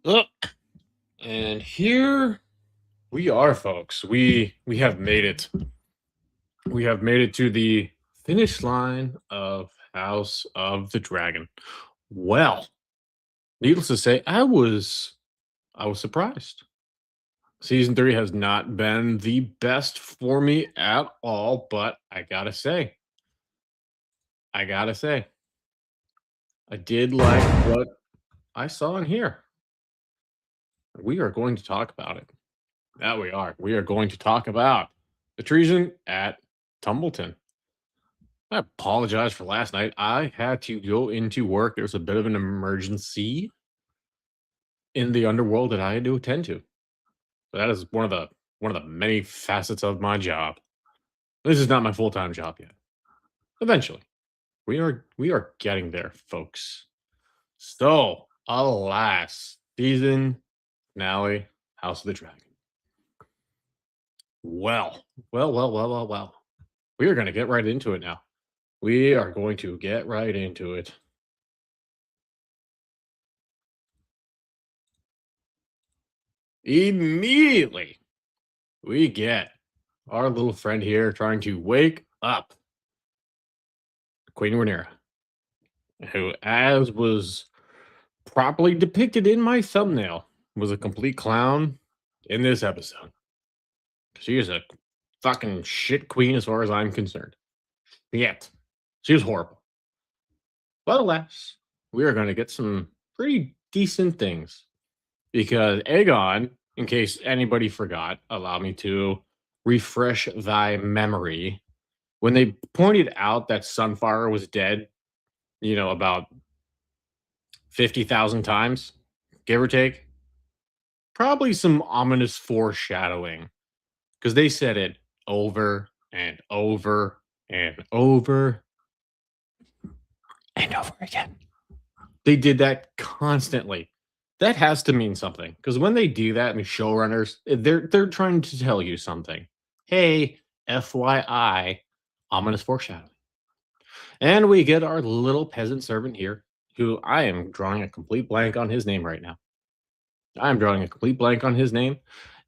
Look, and here we are, folks. We have made it. We have made it to the finish line of House of the Dragon. Well, needless to say, I was surprised. Season 3 has not been the best for me at all, but I gotta say, I did like what I saw in here. We are going to talk about it. That we are. We are going to talk about the treason at Tumbleton. I apologize for last night. I had to go into work. There was a bit of an emergency in the underworld that I had to attend to. That is one of the many facets of my job. This is not my full-time job yet. Eventually. We are getting there, folks. So, alas, season finale, House of the Dragon. Well. We are going to get right into it now. We are going to get right into it. Immediately, we get our little friend here trying to wake up Queen Rhaenyra, who, as was properly depicted in my thumbnail, was a complete clown in this episode. She is a fucking shit queen as far as I'm concerned. Yet, she was horrible. But alas, we are going to get some pretty decent things because Aegon, in case anybody forgot, allow me to refresh thy memory. When they pointed out that Sunfire was dead, about 50,000 times, give or take, probably some ominous foreshadowing because they said it over and over and over and over again. They did that constantly. That has to mean something because when they do that, I mean, showrunners, they're trying to tell you something. Hey, FYI, ominous foreshadowing. And we get our little peasant servant here, who I am drawing a complete blank on his name right now. I'm drawing a complete blank on his name,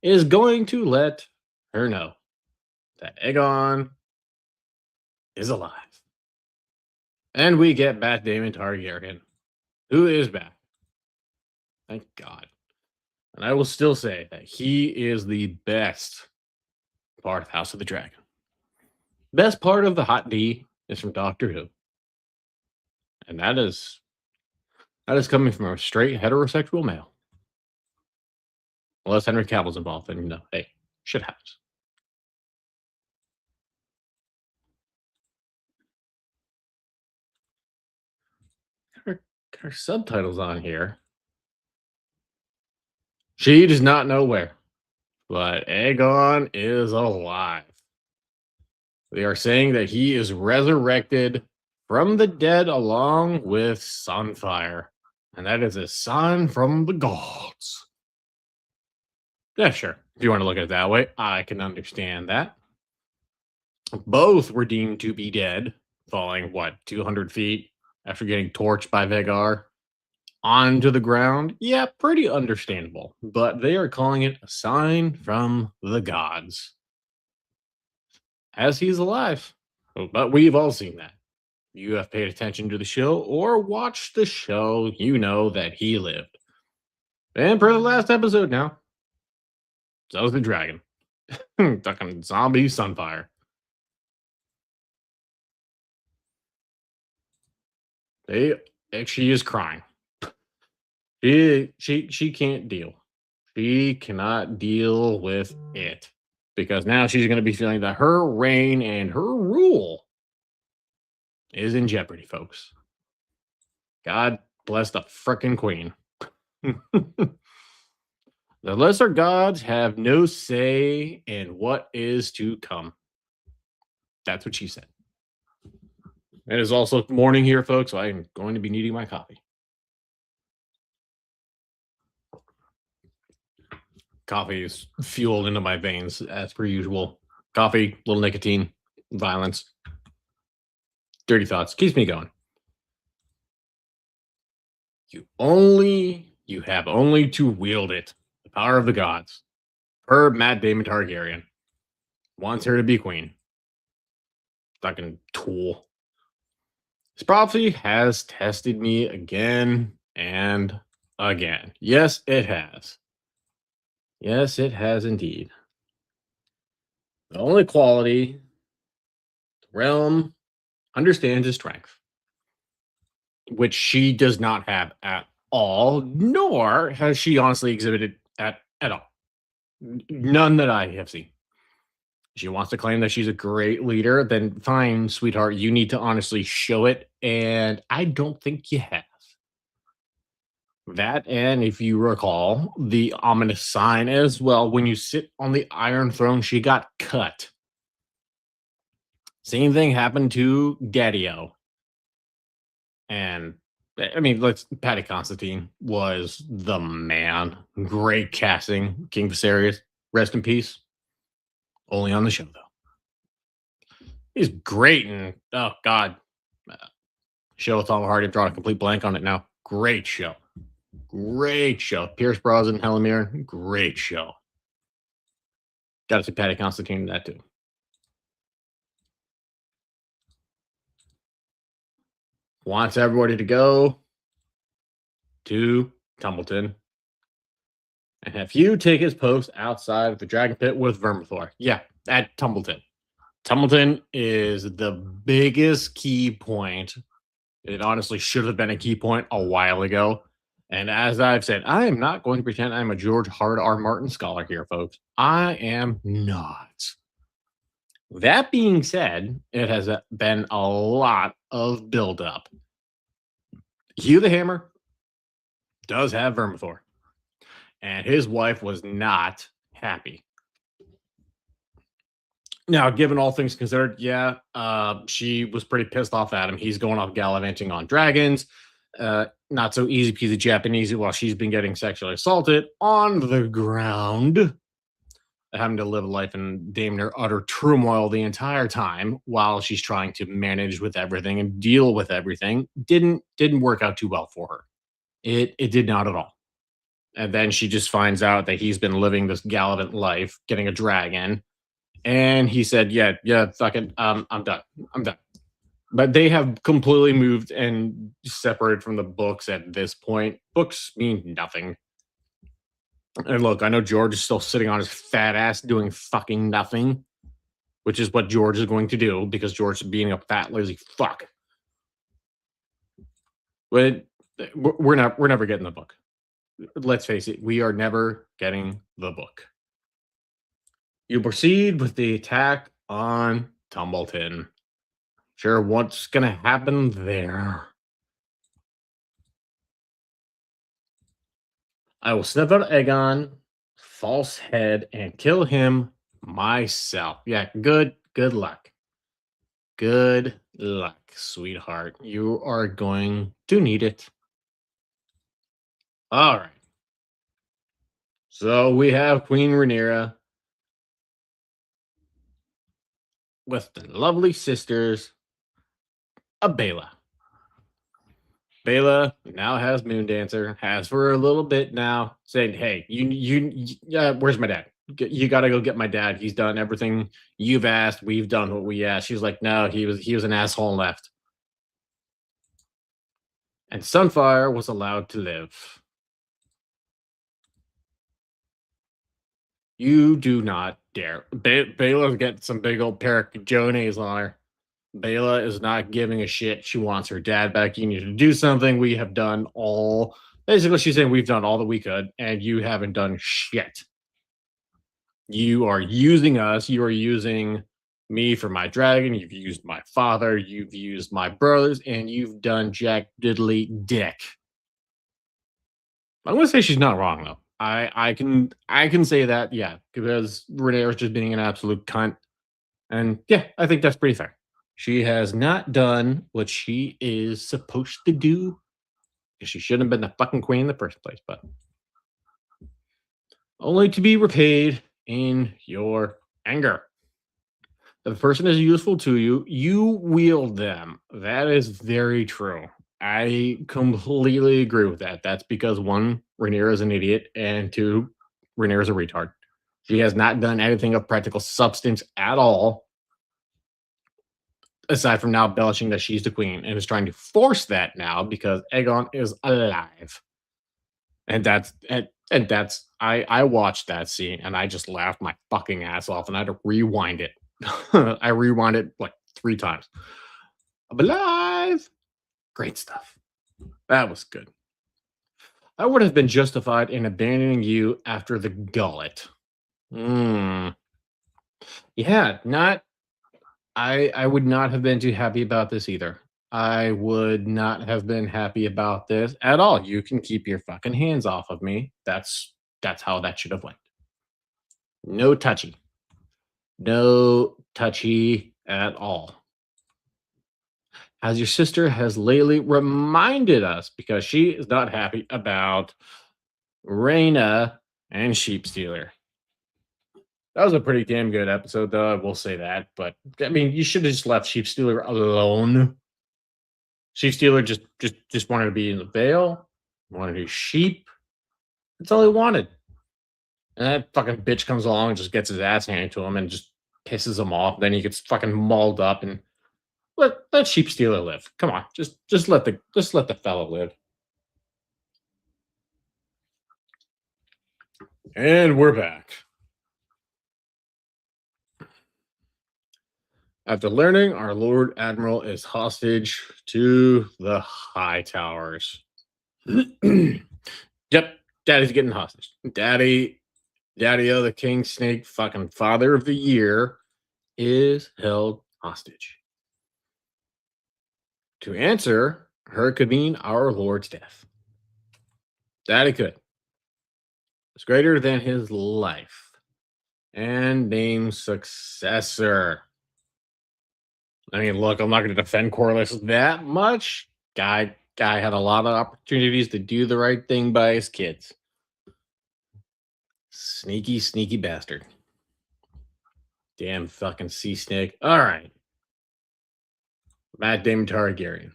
is going to let her know that Aegon is alive. And we get back Daemon Targaryen, who is back. Thank God. And I will still say that he is the best part of House of the Dragon. Best part of the Hot D is from Doctor Who. And that is coming from a straight heterosexual male. Unless Henry Cavill's involved, then hey, shit happens. Her subtitles on here. She does not know where, but Aegon is alive. They are saying that he is resurrected from the dead along with Sunfire. And that is a sign from the gods. Yeah, sure. If you want to look at it that way, I can understand that. Both were deemed to be dead, falling, 200 feet after getting torched by Vhagar onto the ground. Yeah, pretty understandable. But they are calling it a sign from the gods. As he's alive. But we've all seen that. You have paid attention to the show or watched the show, you know that he lived. And for the last episode now, so was the dragon. Fucking zombie Sunfire. She is crying. She can't deal. She cannot deal with it. Because now she's going to be feeling that her reign and her rule is in jeopardy, folks. God bless the frickin' queen. The lesser gods have no say in what is to come. That's what she said. It is also morning here, folks, so I'm going to be needing my coffee. Coffee is fueled into my veins as per usual. Coffee, little nicotine, violence, dirty thoughts. Keeps me going. You You have only to wield it. The power of the gods. Her Matt Damon Targaryen wants her to be queen. Fucking tool. This prophecy has tested me again and again. Yes, it has. Yes, it has indeed. The only quality the realm understands is strength, which she does not have at all, nor has she honestly exhibited at all. None that I have seen. She wants to claim that she's a great leader, then fine, sweetheart, you need to honestly show it. And I don't think you have. That, and if you recall, the ominous sign as well, when you sit on the Iron Throne, she got cut. Same thing happened to Daddio. And I mean, Patty Constantine was the man. Great casting. King Viserys, rest in peace. Only on the show, though. He's great. And oh, God. Show with Tom Hardy. I'm drawing a complete blank on it now. Great show. Great show. Pierce Brosnan, Helen Mirren. Great show. Got to see Patty Constantine in that, too. Wants everybody to go to Tumbleton and have Hugh take his post outside of the Dragon Pit with Vermithor. Yeah, at Tumbleton. Tumbleton is the biggest key point. It honestly should have been a key point a while ago. And as I've said, I am not going to pretend I'm a George R. Martin scholar here, folks. I am not. That being said, it has been a lot of buildup. Hugh the Hammer does have Vermithor, and his wife was not happy. Now, given all things considered, yeah, she was pretty pissed off at him. He's going off gallivanting on dragons. Not so easy peasy Japanese while she's been getting sexually assaulted on the ground, having to live a life in damn near utter turmoil the entire time while she's trying to manage with everything and deal with everything. Didn't work out too well for her. It did not at all. And then she just finds out that he's been living this gallant life, getting a dragon. And he said, yeah, fuck it. I'm done. But they have completely moved and separated from the books at this point. Books mean nothing. And look, I know George is still sitting on his fat ass doing fucking nothing, which is what George is going to do because George is being a fat, lazy fuck. But we're never getting the book. Let's face it, we are never getting the book. You proceed with the attack on Tumbleton. Sure, what's going to happen there? I will sniff out Aegon, false head, and kill him myself. Yeah, good luck. Good luck, sweetheart. You are going to need it. All right. So we have Queen Rhaenyra with the lovely sisters of Baela. Baela now has Moondancer, has for a little bit now, saying, "Hey, where's my dad? You got to go get my dad. He's done everything you've asked. We've done what we asked." She's like, "No, he was an asshole and left." And Sunfire was allowed to live. You do not dare. Baela's getting some big old pair of Jonays on her. Baela is not giving a shit. She wants her dad back. You need to do something. We have done all. Basically, she's saying we've done all that we could, and you haven't done shit. You are using us. You are using me for my dragon. You've used my father. You've used my brothers, and you've done jack diddly dick. I'm going to say she's not wrong, though. I can say that, yeah, because Rhaenyra is just being an absolute cunt. And yeah, I think that's pretty fair. She has not done what she is supposed to do. She shouldn't have been the fucking queen in the first place, but only to be repaid in your anger. If a person is useful to you, you wield them. That is very true. I completely agree with that. That's because one, Rhaenyra is an idiot, and two, Rhaenyra is a retard. She has not done anything of practical substance at all, aside from now embellishing that she's the queen, and is trying to force that now because Aegon is alive. And that's I watched that scene and I just laughed my fucking ass off and I had to rewind it. I rewound it like 3 times. I'm alive. Great stuff. That was good. I would have been justified in abandoning you after the gullet. Mm. Yeah, not I would not have been too happy about this either. I would not have been happy about this at all. You can keep your fucking hands off of me. That's how that should have went. No touchy. No touchy at all. As your sister has lately reminded us because she is not happy about Raina and Sheep Stealer. That was a pretty damn good episode, though. I will say that. But I mean, you should have just left Sheep Stealer alone. Sheep Stealer just wanted to be in the Vale, wanted his sheep. That's all he wanted. And that fucking bitch comes along and just gets his ass handed to him and just pisses him off. Then he gets fucking mauled up and let Sheep Stealer live. Come on, just let the fella live. And we're back. After learning our Lord Admiral is hostage to the High Towers. Yep, Daddy's getting hostage. Daddy-o the King Snake, fucking Father of the Year, is held hostage. To answer her could mean our Lord's death. Daddy could. It's greater than his life. And name successor. I mean, look, I'm not going to defend Corlys that much. Guy had a lot of opportunities to do the right thing by his kids. Sneaky, sneaky bastard. Damn fucking sea snake. All right. Matt Damon Targaryen.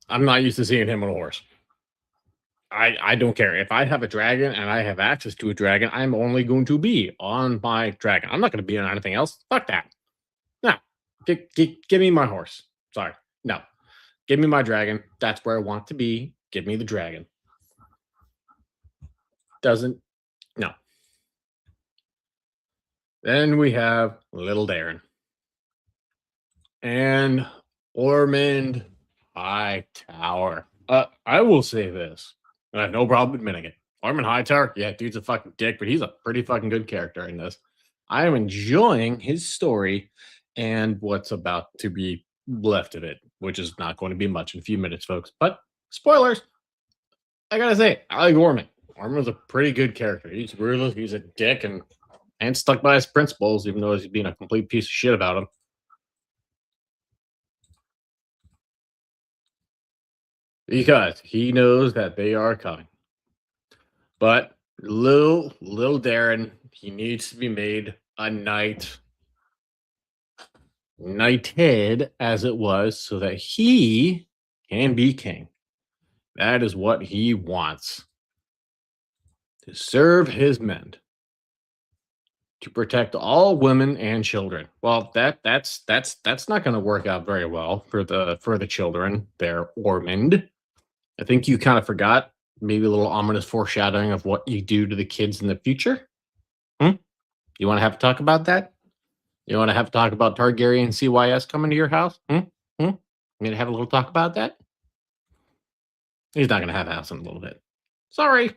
I'm not used to seeing him on a horse. I don't care. If I have a dragon and I have access to a dragon, I'm only going to be on my dragon. I'm not going to be on anything else. Fuck that. No. Give me my horse. Sorry. No. Give me my dragon. That's where I want to be. Give me the dragon. Doesn't. No. Then we have Little Darren. And Ormond Hightower. I will say this. I have no problem admitting it. Ormond Hightower, yeah, dude's a fucking dick, but he's a pretty fucking good character in this. I am enjoying his story and what's about to be left of it, which is not going to be much in a few minutes, folks. But spoilers, I gotta say, I like Ormond. Ormond's a pretty good character. He's ruthless, he's a dick, and stuck by his principles, even though he's being a complete piece of shit about them. Because he knows that they are coming. But little Darren, he needs to be made a knighted as it was, so that he can be king. That is what he wants. To serve his men. To protect all women and children. Well, that's not going to work out very well for the children there, Ormond. I think you kind of forgot maybe a little ominous foreshadowing of what you do to the kids in the future. You want to have to talk about that? You want to have to talk about Targaryen CYS coming to your house? You going to have a little talk about that? He's not going to have a house in a little bit. Sorry.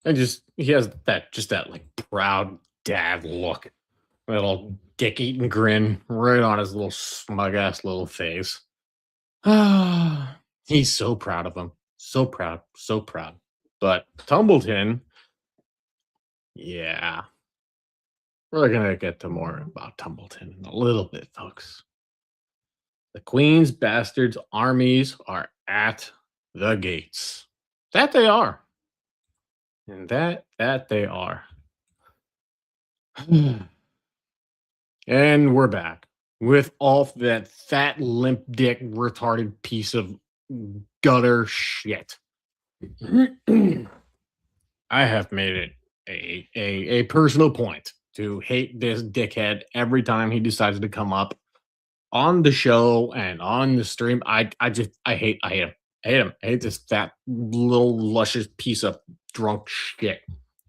And he has that like proud dad look. Little dick eating grin right on his little smug ass little face. He's so proud of him. So proud. So proud. But Tumbleton, yeah. We're going to get to more about Tumbleton in a little bit, folks. The Queen's bastards' armies are at the gates. That they are. And that they are. And we're back with all that fat, limp dick, retarded piece of gutter shit. I have made it a personal point to hate this dickhead every time he decides to come up on the show and on the stream. I hate him. I hate him. I hate this fat little luscious piece of drunk shit.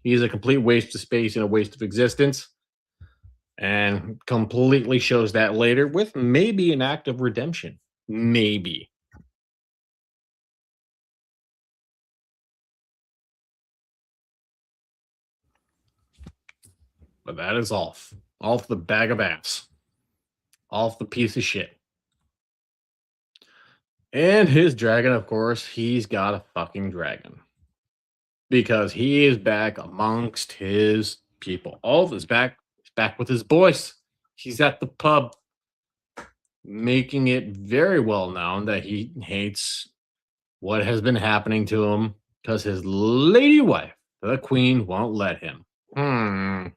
He's a complete waste of space and a waste of existence. And completely shows that later with maybe an act of redemption. Maybe. But that is off. Off the bag of ass. Off the piece of shit. And his dragon, of course, he's got a fucking dragon. Because he is back amongst his people. All is back. He's back with his boys. He's at the pub, making it very well known that he hates what has been happening to him because his lady wife, the queen, won't let him. I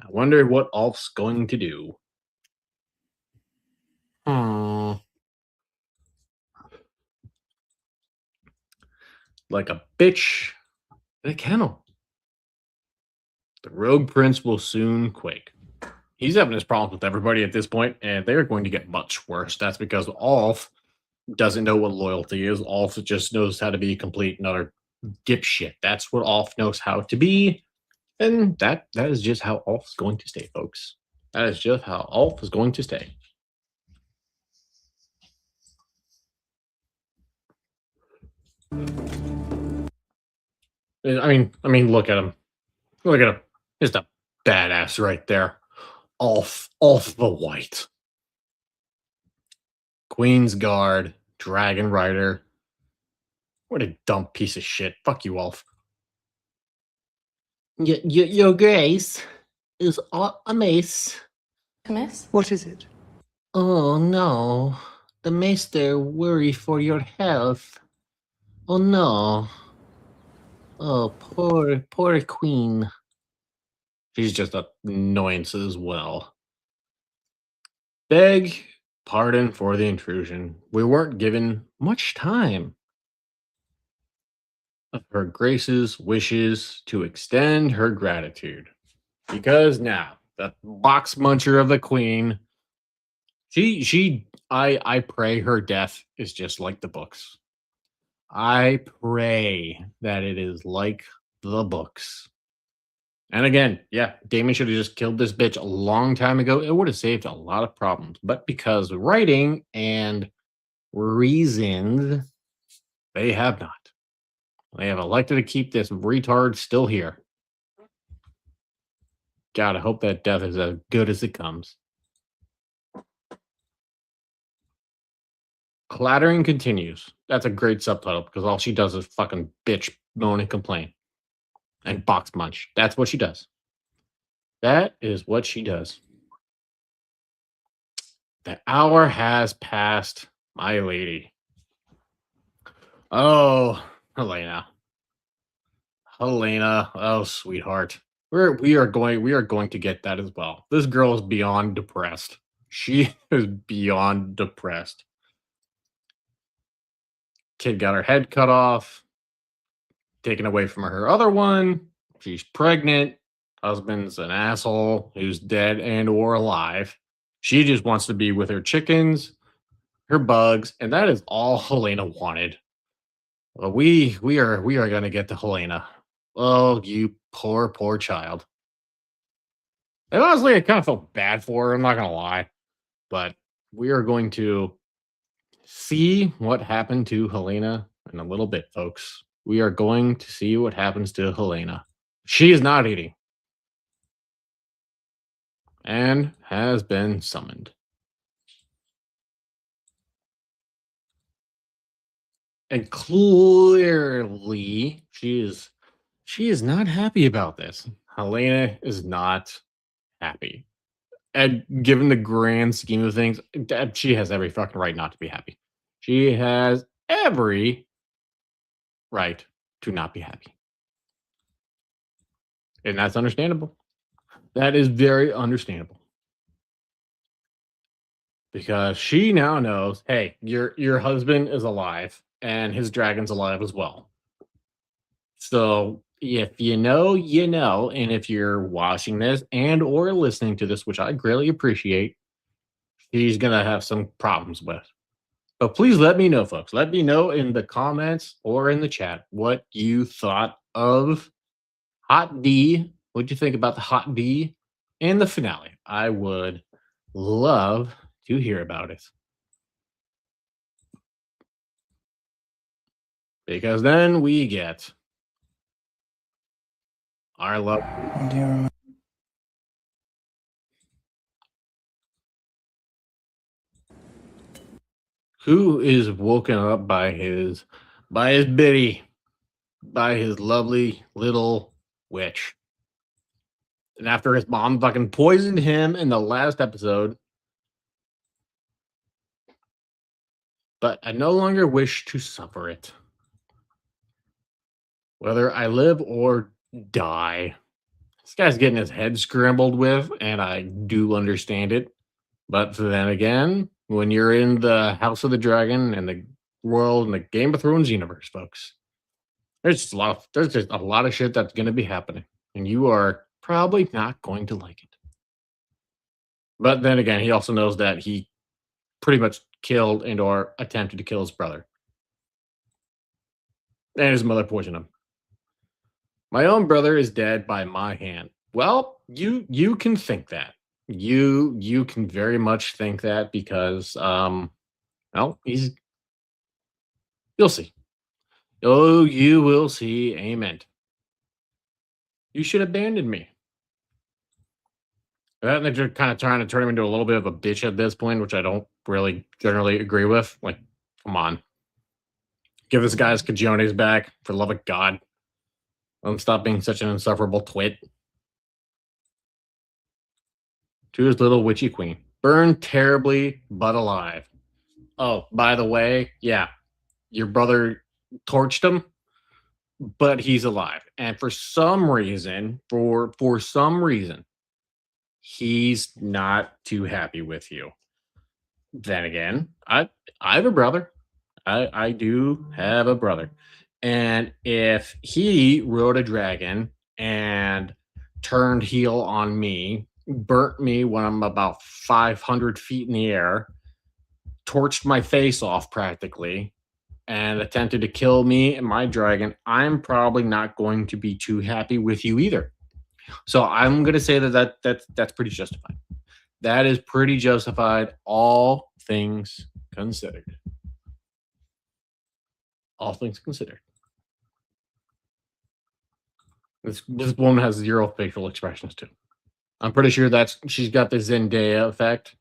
wonder what Ulf's going to do. Like a bitch in a kennel. The rogue prince will soon quake. He's having his problems with everybody at this point, and they're going to get much worse. That's because Ulf doesn't know what loyalty is. Ulf just knows how to be complete another dipshit. That's what Ulf knows how to be. And that is just how Ulf's going to stay, folks. That is just how Ulf is going to stay. I mean, look at him. Look at him. Just a badass right there. Ulf the White. Queen's Guard, Dragon Rider. What a dumb piece of shit. Fuck you, Ulf. Your Grace is a mace. A miss? What is it? Oh no. The maester worry for your health. Oh no. Oh, poor queen. She's just an annoyance as well. Beg pardon for the intrusion. We weren't given much time. Of her grace's wishes to extend her gratitude. Because now, the box muncher of the queen, I pray her death is just like the books. I pray that it is like the books. And again, yeah, Damon should have just killed this bitch a long time ago. It would have saved a lot of problems. But because writing and reasons, they have not. They have elected to keep this retard still here. God, I hope that death is as good as it comes. Clattering continues. That's a great subtitle because all she does is fucking bitch, moan, and complain. And box munch. That's what she does. That is what she does. The hour has passed, my lady. Oh, Helena. Oh, sweetheart. We are going to get that as well. This girl is beyond depressed. She is beyond depressed. Kid got her head cut off, taken away from her other one. She's pregnant. Husband's an asshole who's dead and or alive. She just wants to be with her chickens, her bugs, and that is all Helena wanted. Well, we are gonna get to Helena. Oh, you poor child. And honestly, I kind of felt bad for her. I'm not gonna lie, but we are going to see what happened to Helena in a little bit, folks. We are going to see what happens to Helena. She is not eating and has been summoned. And clearly, she is not happy about this. Helena is not happy. And given the grand scheme of things, she has every fucking right not to be happy. She has every right to not be happy. And that's understandable. That is very understandable because she now knows, hey, your husband is alive and his dragon's alive as well. So if you know, you know, and if you're watching this and or listening to this, which I greatly appreciate, she's gonna have some problems with. But please let me know, folks. Let me know in the comments or in the chat what you thought of Hot D. What'd you think about the Hot D and the finale? I would love to hear about it. Because then we get our love. Do you remember? Who is woken up by his biddy, by his lovely little witch. And after his mom fucking poisoned him in the last episode, but I no longer wish to suffer it. Whether I live or die. This guy's getting his head scrambled with, and I do understand it. But then again, when you're in the House of the Dragon and the world and the Game of Thrones universe, folks, there's just a lot of shit that's gonna be happening. And you are probably not going to like it. But then again, he also knows that he pretty much killed and or attempted to kill his brother. And his mother poisoned him. My own brother is dead by my hand. Well, you can think that. You can very much think that because well, you'll see. Oh, you will see. Amen. You should abandon me. They're kind of trying to turn him into a little bit of a bitch at this point, which I don't really generally agree with. Like, come on. Give this guy his cajones back, for the love of God. Let him stop being such an insufferable twit. To his little witchy queen. Burned terribly, but alive. Oh, by the way, yeah, your brother torched him, but he's alive. And for some reason, for some reason, he's not too happy with you. Then again, I have a brother. I do have a brother. And if he rode a dragon and turned heel on me, burnt me when I'm about 500 feet in the air, torched my face off practically, and attempted to kill me and my dragon, I'm probably not going to be too happy with you either. So I'm going to say that's pretty justified. That is pretty justified, all things considered. All things considered. This woman has zero facial expressions too. I'm pretty sure she's got the Zendaya effect,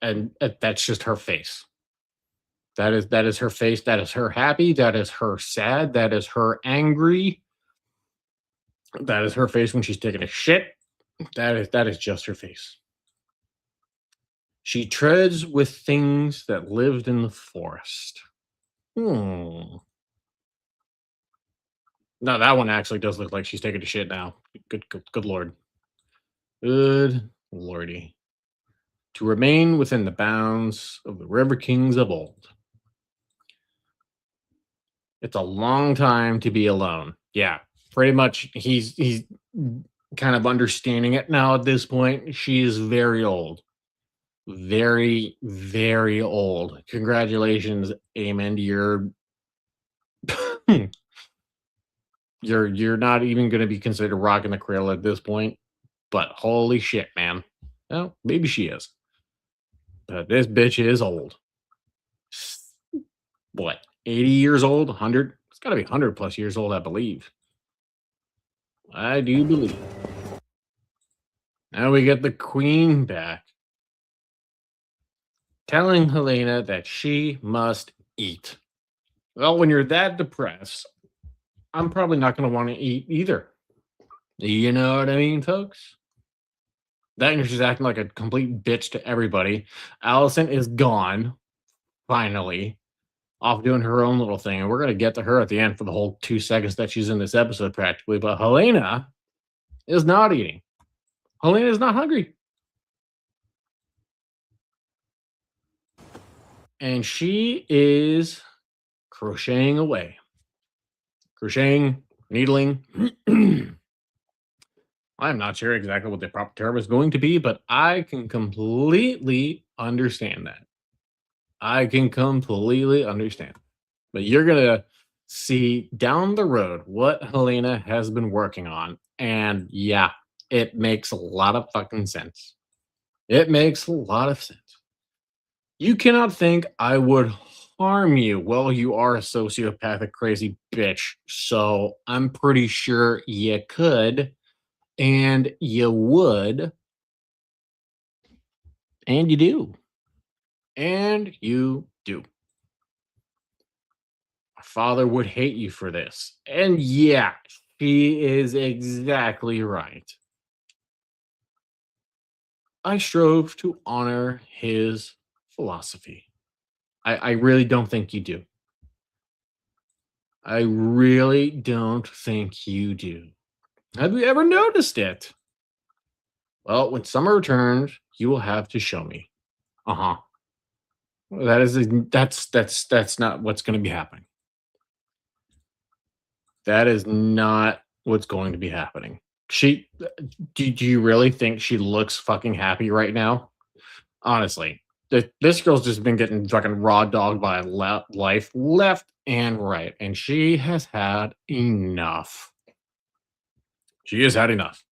and that's just her face. That is her face. That is her happy. That is her sad. That is her angry. That is her face when she's taking a shit. That is just her face. She treads with things that lived in the forest. No, that one actually does look like she's taking a shit now. Good lord. Good lordy. To remain within the bounds of the river kings of old. It's a long time to be alone. Yeah, pretty much he's kind of understanding it now at this point. She is very old. Very, very old. Congratulations, Amond. You're not even going to be considered rocking the cradle at this point. But holy shit, man. Well, maybe she is. But this bitch is old. What, 80 years old? 100? It's got to be 100 plus years old, I believe. I do believe. Now we get the queen back, telling Helena that she must eat. Well, when you're that depressed, I'm probably not going to want to eat either. You know what I mean, folks? That and she's acting like a complete bitch to everybody. Allison is gone, finally, off doing her own little thing. And we're going to get to her at the end for the whole 2 seconds that she's in this episode, practically. But Helena is not eating. Helena is not hungry. And she is crocheting away. Crocheting, needling. I'm not sure exactly what the proper term is going to be, but I can completely understand that. I can completely understand. But you're going to see down the road what Helena has been working on. And yeah, it makes a lot of fucking sense. It makes a lot of sense. You cannot think I would harm you. Well, you are a sociopathic, crazy bitch. So I'm pretty sure you could, and you would, and you do. And you do. My father would hate you for this. And yeah, she is exactly right. I strove to honor his philosophy. I really don't think you do. I really don't think you do. Have you ever noticed it? Well, when summer returns, you will have to show me. Uh-huh. That is that's not what's going to be happening. That is not what's going to be happening. She do you really think she looks fucking happy right now? Honestly, this girl's just been getting fucking raw dogged by life left and right, and she has had enough. She has had enough.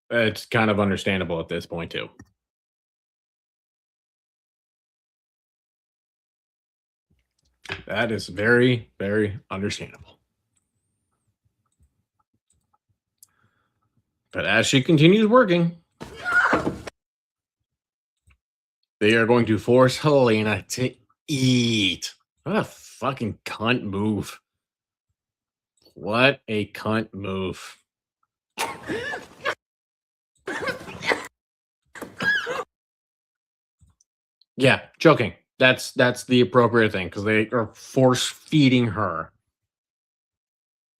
It's kind of understandable at this point too. That is very, very understandable. But as she continues working, they are going to force Helena to eat. What a fucking cunt move. What a cunt move. Yeah, joking. That's the appropriate thing because they are force feeding her.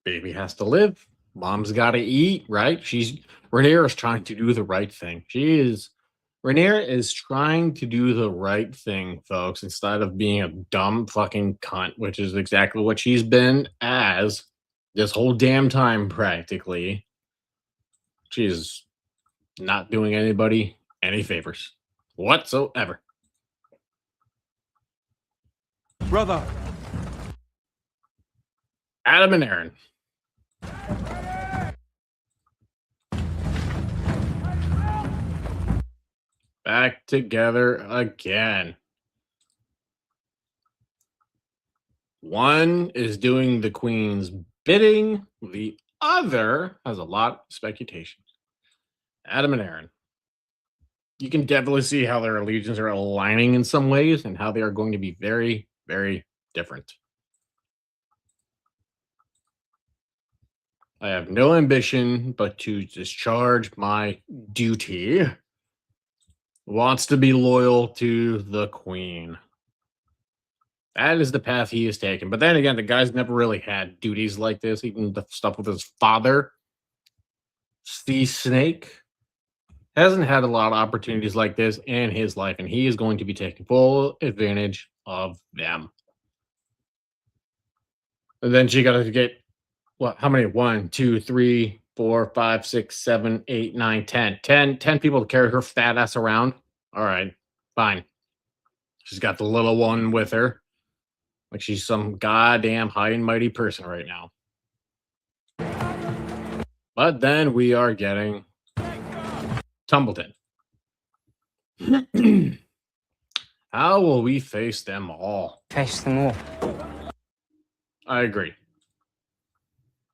Baby has to live. Mom's got to eat, right? Rhaenyra is trying to do the right thing. Rhaenyra is trying to do the right thing, folks, instead of being a dumb fucking cunt, which is exactly what she's been as this whole damn time, practically. She's not doing anybody any favors whatsoever. Brother. Adam and Aaron. Back together again. One is doing the queen's bidding. The other has a lot of speculations. Adam and Aaron. You can definitely see how their allegiance are aligning in some ways and how they are going to be very, very different. I have no ambition but to discharge my duty. Wants to be loyal to the queen. That is the path he has taken. But then again, the guy's never really had duties like this, even the stuff with his father. Steve Snake hasn't had a lot of opportunities like this in his life, and he is going to be taking full advantage of them. And then she got to get what? How many? 1, 2, 3, 4, 5, 6, 7, 8, 9, 10. 10 people to carry her fat ass around. All right, fine. She's got the little one with her. Like she's some goddamn high and mighty person right now. But then we are getting Tumbleton. How will we face them all? Face them all. I agree.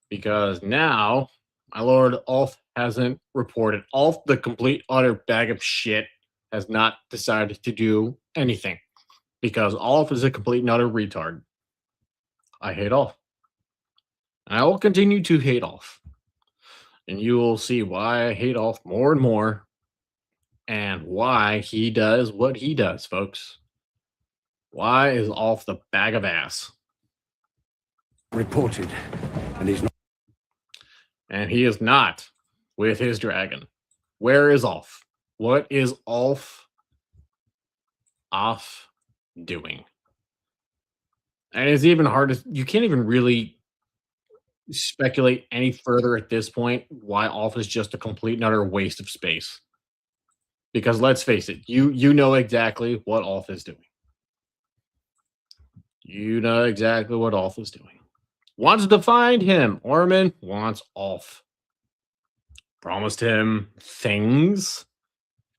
Because now, my lord, Ulf hasn't reported. Ulf, the complete utter bag of shit, has not decided to do anything. Because Ulf is a complete and utter retard. I hate Ulf. And I will continue to hate Ulf. And you will see why I hate Ulf more and more. And why he does what he does, folks. Why is Ulf the bag of ass? Reported, and he's not. and he is not with his dragon. Where is Ulf? What is Ulf off doing? And it's even hard to, you can't even really speculate any further at this point why Ulf is just a complete and utter waste of space. Because let's face it, you know exactly what Ulf is doing. You know exactly what Ulf is doing. Wants to find him. Orman wants Ulf. Promised him things.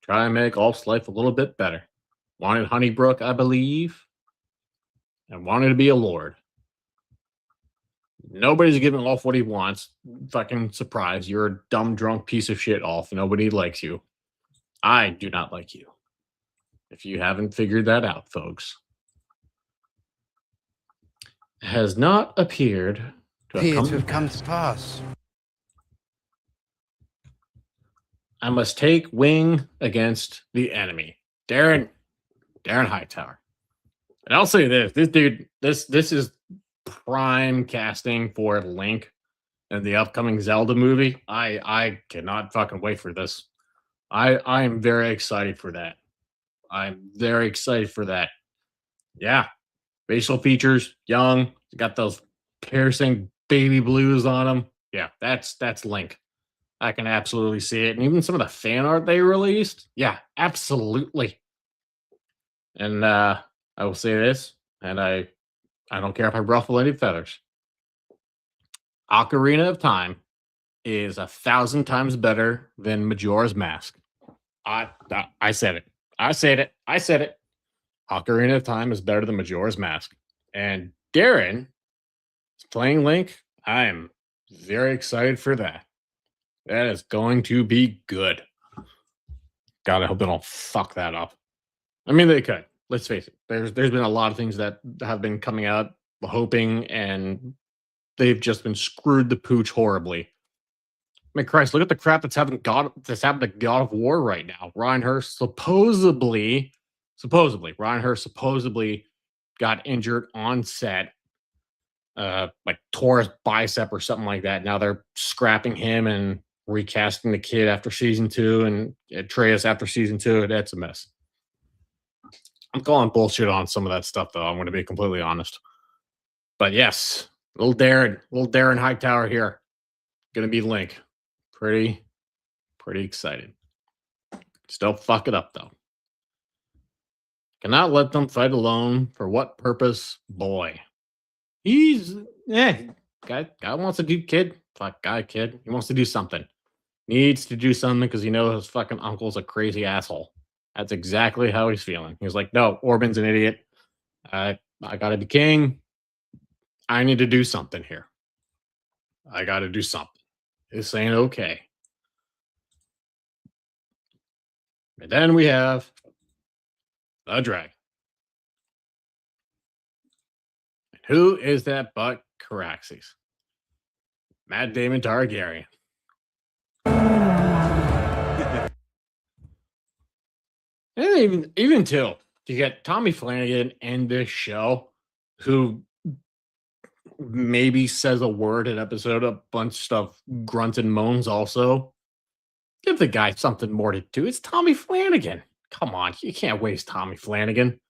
Try and make Ulf's life a little bit better. Wanted Honeybrook, I believe. And wanted to be a lord. Nobody's giving Ulf what he wants. Fucking surprise. You're a dumb, drunk piece of shit, Ulf. Nobody likes you. I do not like you. If you haven't figured that out, folks. Has not appeared to have come to pass. I must take wing against the enemy. Darren Hightower. And I'll say this dude, this is prime casting for Link in the upcoming Zelda movie. I cannot fucking wait for this. I am very excited for that. I'm very excited for that. Yeah. Facial features, young, got those piercing baby blues on him. Yeah, that's Link. I can absolutely see it. And even some of the fan art they released. Yeah, absolutely. And I will say this, and I don't care if I ruffle any feathers. Ocarina of Time is 1,000 times better than Majora's Mask. I said it. I said it. Ocarina of Time is better than Majora's Mask. And Darren is playing Link. I am very excited for that. That is going to be good. God, I hope they don't fuck that up. I mean, they could. Let's face it. There's been a lot of things that have been coming out hoping, and they've just been screwed the pooch horribly. I mean, Christ, look at the crap that's happened to God of War right now. Ryan Hurst supposedly got injured on set, like tore his bicep or something like that. Now they're scrapping him and recasting the kid after season 2 and Atreus after season 2. That's a mess. I'm calling bullshit on some of that stuff, though. I'm going to be completely honest. But yes, little Darren Hightower here, going to be Link. Pretty excited. Still fuck it up, though. Cannot let them fight alone. For what purpose? Boy. He's, guy wants to do kid. Fuck, kid. He wants to do something. Needs to do something because he knows his fucking uncle's a crazy asshole. That's exactly how he's feeling. He's like, no, Orban's an idiot. I gotta be king. I need to do something here. I gotta do something. This ain't okay. And then we have the dragon. And who is that but Caraxes? Matt Damon Targaryen. And even till you get Tommy Flanagan in this show, who maybe says a word an episode, a bunch of grunts and moans also. Give the guy something more to do. It's Tommy Flanagan. Come on, you can't waste Tommy Flanagan.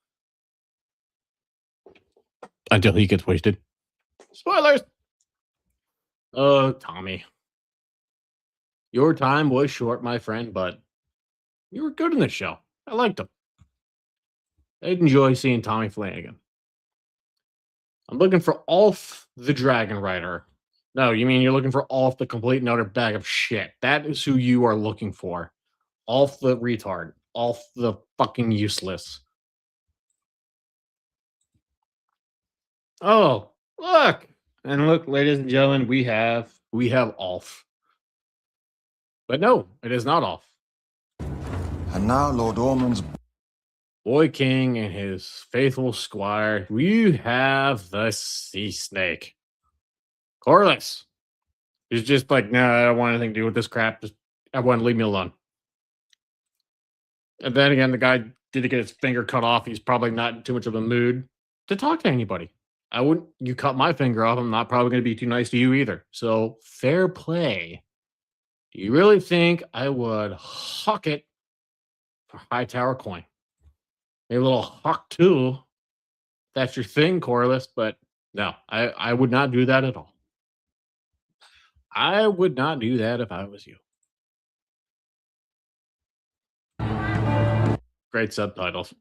Until he gets wasted. Spoilers! Oh, Tommy. Your time was short, my friend, but you were good in the show. I liked him. I'd enjoy seeing Tommy Flanagan. I'm looking for Ulf the Dragon Rider. No, you mean you're looking for Ulf the complete and utter bag of shit. That is who you are looking for. Ulf the retard. Ulf the fucking useless. Oh, look. And look, ladies and gentlemen, we have Ulf. But no, it is not Ulf. And now Lord Ormond's Boy King and his faithful squire. We have the sea snake. Corliss. He's just like, no, I don't want anything to do with this crap. Just everyone leave me alone. And then again, the guy did get his finger cut off. He's probably not in too much of a mood to talk to anybody. I wouldn't. You cut my finger off, I'm not probably going to be too nice to you either. So fair play. Do you really think I would huck it for high tower coin? Maybe a little huck too. That's your thing, Corliss. But no, I would not do that at all. I would not do that if I was you. Great subtitles.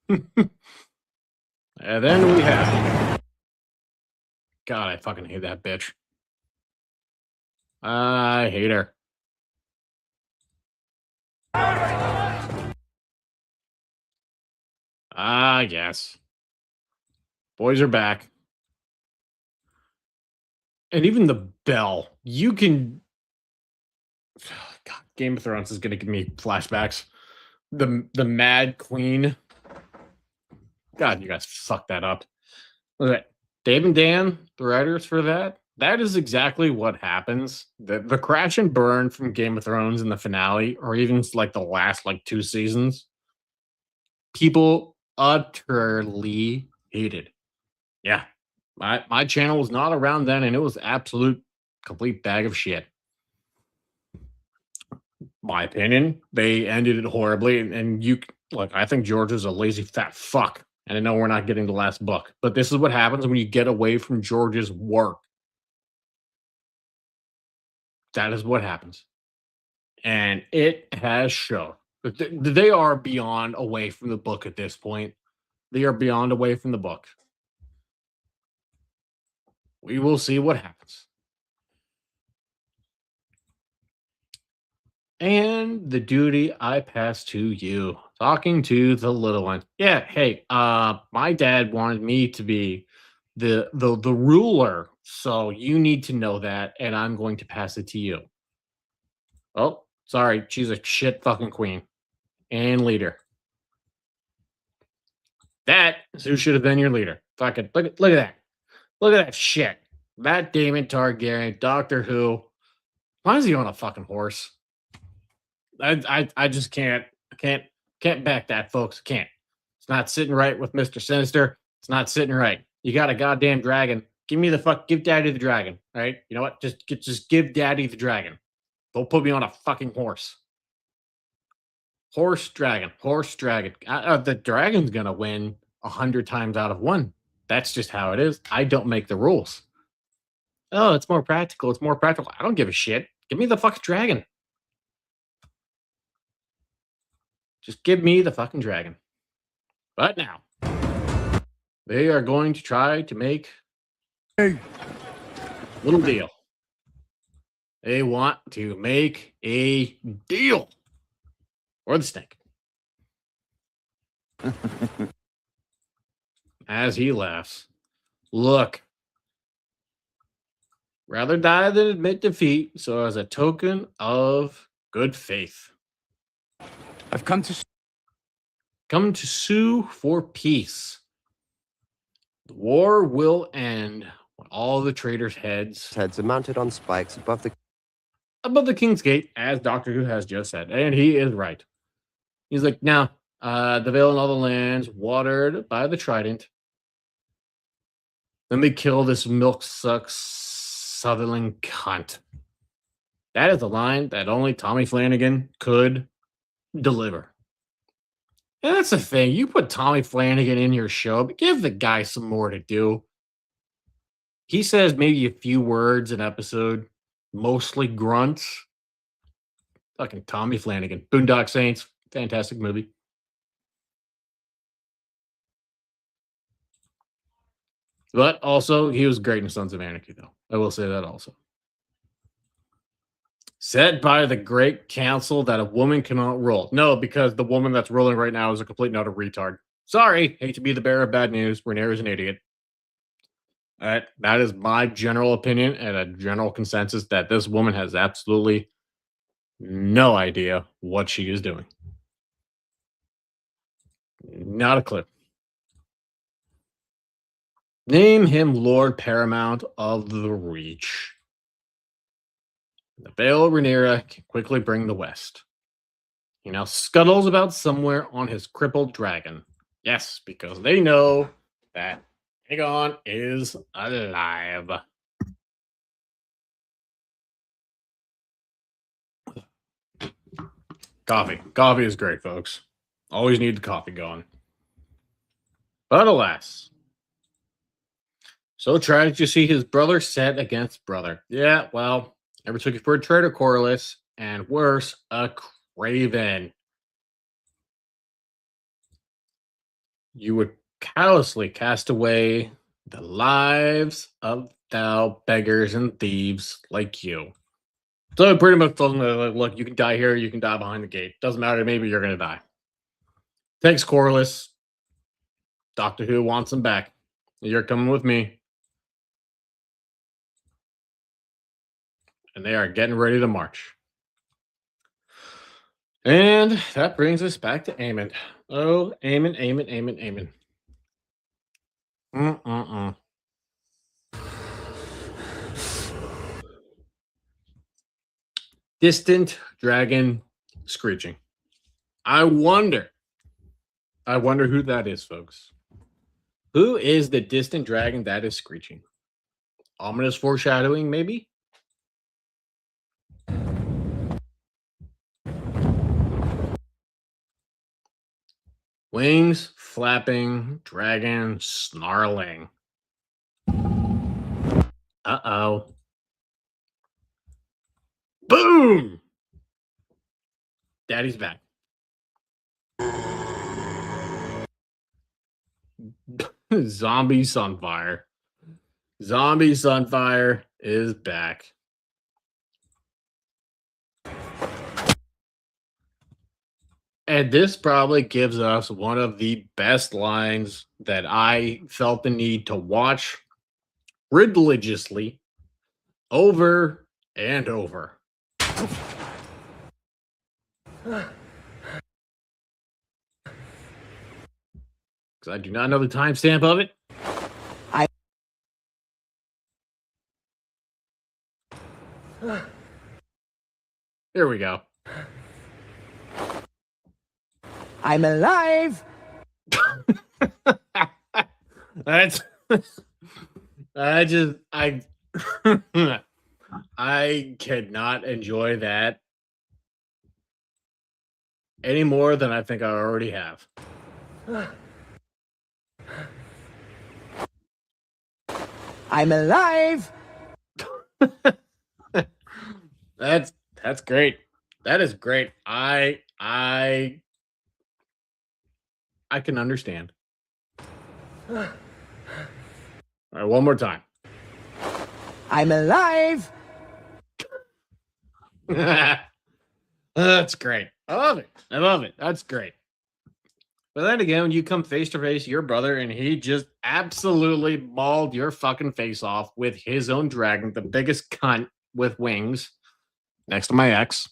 And then we have. God, I fucking hate that bitch. I hate her. Ah, yes. Boys are back. And even the bell. You can. God, Game of Thrones is going to give me flashbacks. The Mad Queen. God, you guys fucked that up. Look at that. Dave and Dan, the writers for that. That is exactly what happens. The crash and burn from Game of Thrones in the finale, or even like the last like 2 seasons, people utterly hated. Yeah. My channel was not around then, and it was absolute complete bag of shit. My opinion, they ended it horribly, and you like I think George is a lazy fat fuck. And I know we're not getting the last book, but this is what happens when you get away from George's work. That is what happens. And it has shown. They are beyond away from the book at this point. They are beyond away from the book. We will see what happens. And the duty I pass to you, talking to the little one. Yeah, hey, my dad wanted me to be the ruler, so you need to know that, and I'm going to pass it to you. Oh, sorry, she's a shit fucking queen and leader. That is who should have been your leader. Fucking look at that. Look at that shit. That Damon Targaryen, Doctor Who. Why is he on a fucking horse? I just can't back that, folks. Can't. It's not sitting right with Mr. Sinister. It's not sitting right. You got a goddamn dragon. Give Daddy the dragon. All right. You know what? Just give Daddy the dragon. Don't put me on a fucking horse. Horse dragon. The dragon's gonna win 100 times out of 1. That's just how it is. I don't make the rules. Oh, it's more practical. I don't give a shit. Give me the fucking dragon. Just give me the fucking dragon. But now, they are going to try to make a little deal. They want to make a deal. Or the snake. As he laughs. Look. Rather die than admit defeat, so as a token of good faith. I've come to sue for peace. The war will end when all the traitors' heads are mounted on spikes above the King's Gate, as Doctor Who has just said, and he is right. He's like, now, the Vale and all the lands watered by the Trident. Then they kill this milk-suck Sutherland cunt. That is a line that only Tommy Flanagan could deliver. And that's the thing. You put Tommy Flanagan in your show, but give the guy some more to do. He says maybe a few words an episode, mostly grunts. Fucking Tommy Flanagan. Boondock Saints, fantastic movie. But also, he was great in Sons of Anarchy, though. I will say that also. Said by the great council that a woman cannot rule. No, because the woman that's ruling right now is a complete and utter retard. Sorry, hate to be the bearer of bad news. Rhaenyra's an idiot. That is my general opinion and a general consensus that this woman has absolutely no idea what she is doing. Not a clue. Name him Lord Paramount of the Reach. The Vale of Rhaenyra can quickly bring the West. He now scuttles about somewhere on his crippled dragon. Yes, because they know that Aegon is alive. Coffee. Coffee is great, folks. Always need the coffee going. But alas. So tragic to see his brother set against brother. Yeah, well, never took you for a traitor, Corliss. And worse, a craven. You would callously cast away the lives of thou beggars and thieves like you. So it pretty much told him, like, look, you can die here, you can die behind the gate. Doesn't matter, maybe you're gonna die. Thanks, Corliss. Doctor Who wants him back. You're coming with me. And they are getting ready to march. And that brings us back to Aemon. Oh, Aemon, Aemon, Aemon, Aemon. Distant dragon screeching. I wonder who that is, folks. Who is the distant dragon that is screeching? Ominous foreshadowing, maybe? Wings flapping, dragon snarling. Uh-oh. Boom! Daddy's back. Zombie Sunfire. Zombie Sunfire is back. And this probably gives us one of the best lines that I felt the need to watch religiously over and over. Because I do not know the timestamp of it. Here we go. I'm alive. That's I I cannot enjoy that any more than I think I already have. I'm alive. That's great. That is great. I can understand. All right, one more time. I'm alive. That's great. I love it. I love it. That's great. But then again, when you come face to face your brother and he just absolutely mauled your fucking face off with his own dragon, the biggest cunt with wings, next to my ex,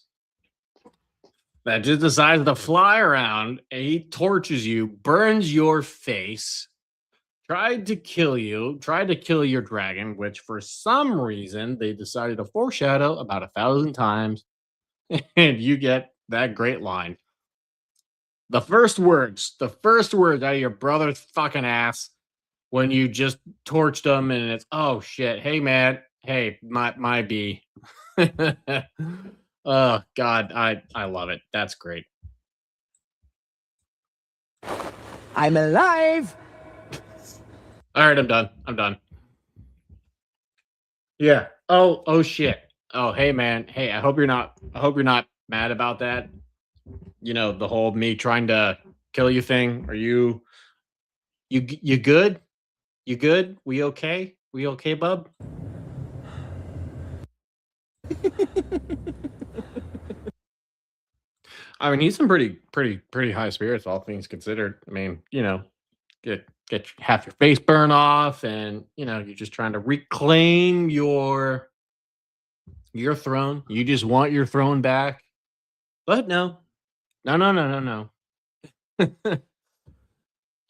that just decides to fly around and he tortures you, burns your face, tried to kill your dragon, which for some reason they decided to foreshadow about 1,000 times, and you get that great line. The first words out of your brother's fucking ass when you just torched him, and it's, oh shit, hey man, hey, my B. Oh God, I love it. That's great. I'm alive. All right, I'm done. Yeah. Oh shit. Oh, hey man. Hey, I hope you're not mad about that. You know, the whole me trying to kill you thing. Are you good? You good? We okay? We okay, bub? I mean, he's in pretty high spirits, all things considered. I mean, you know, get half your face burn off, and you know, you're just trying to reclaim your throne. You just want your throne back. But no.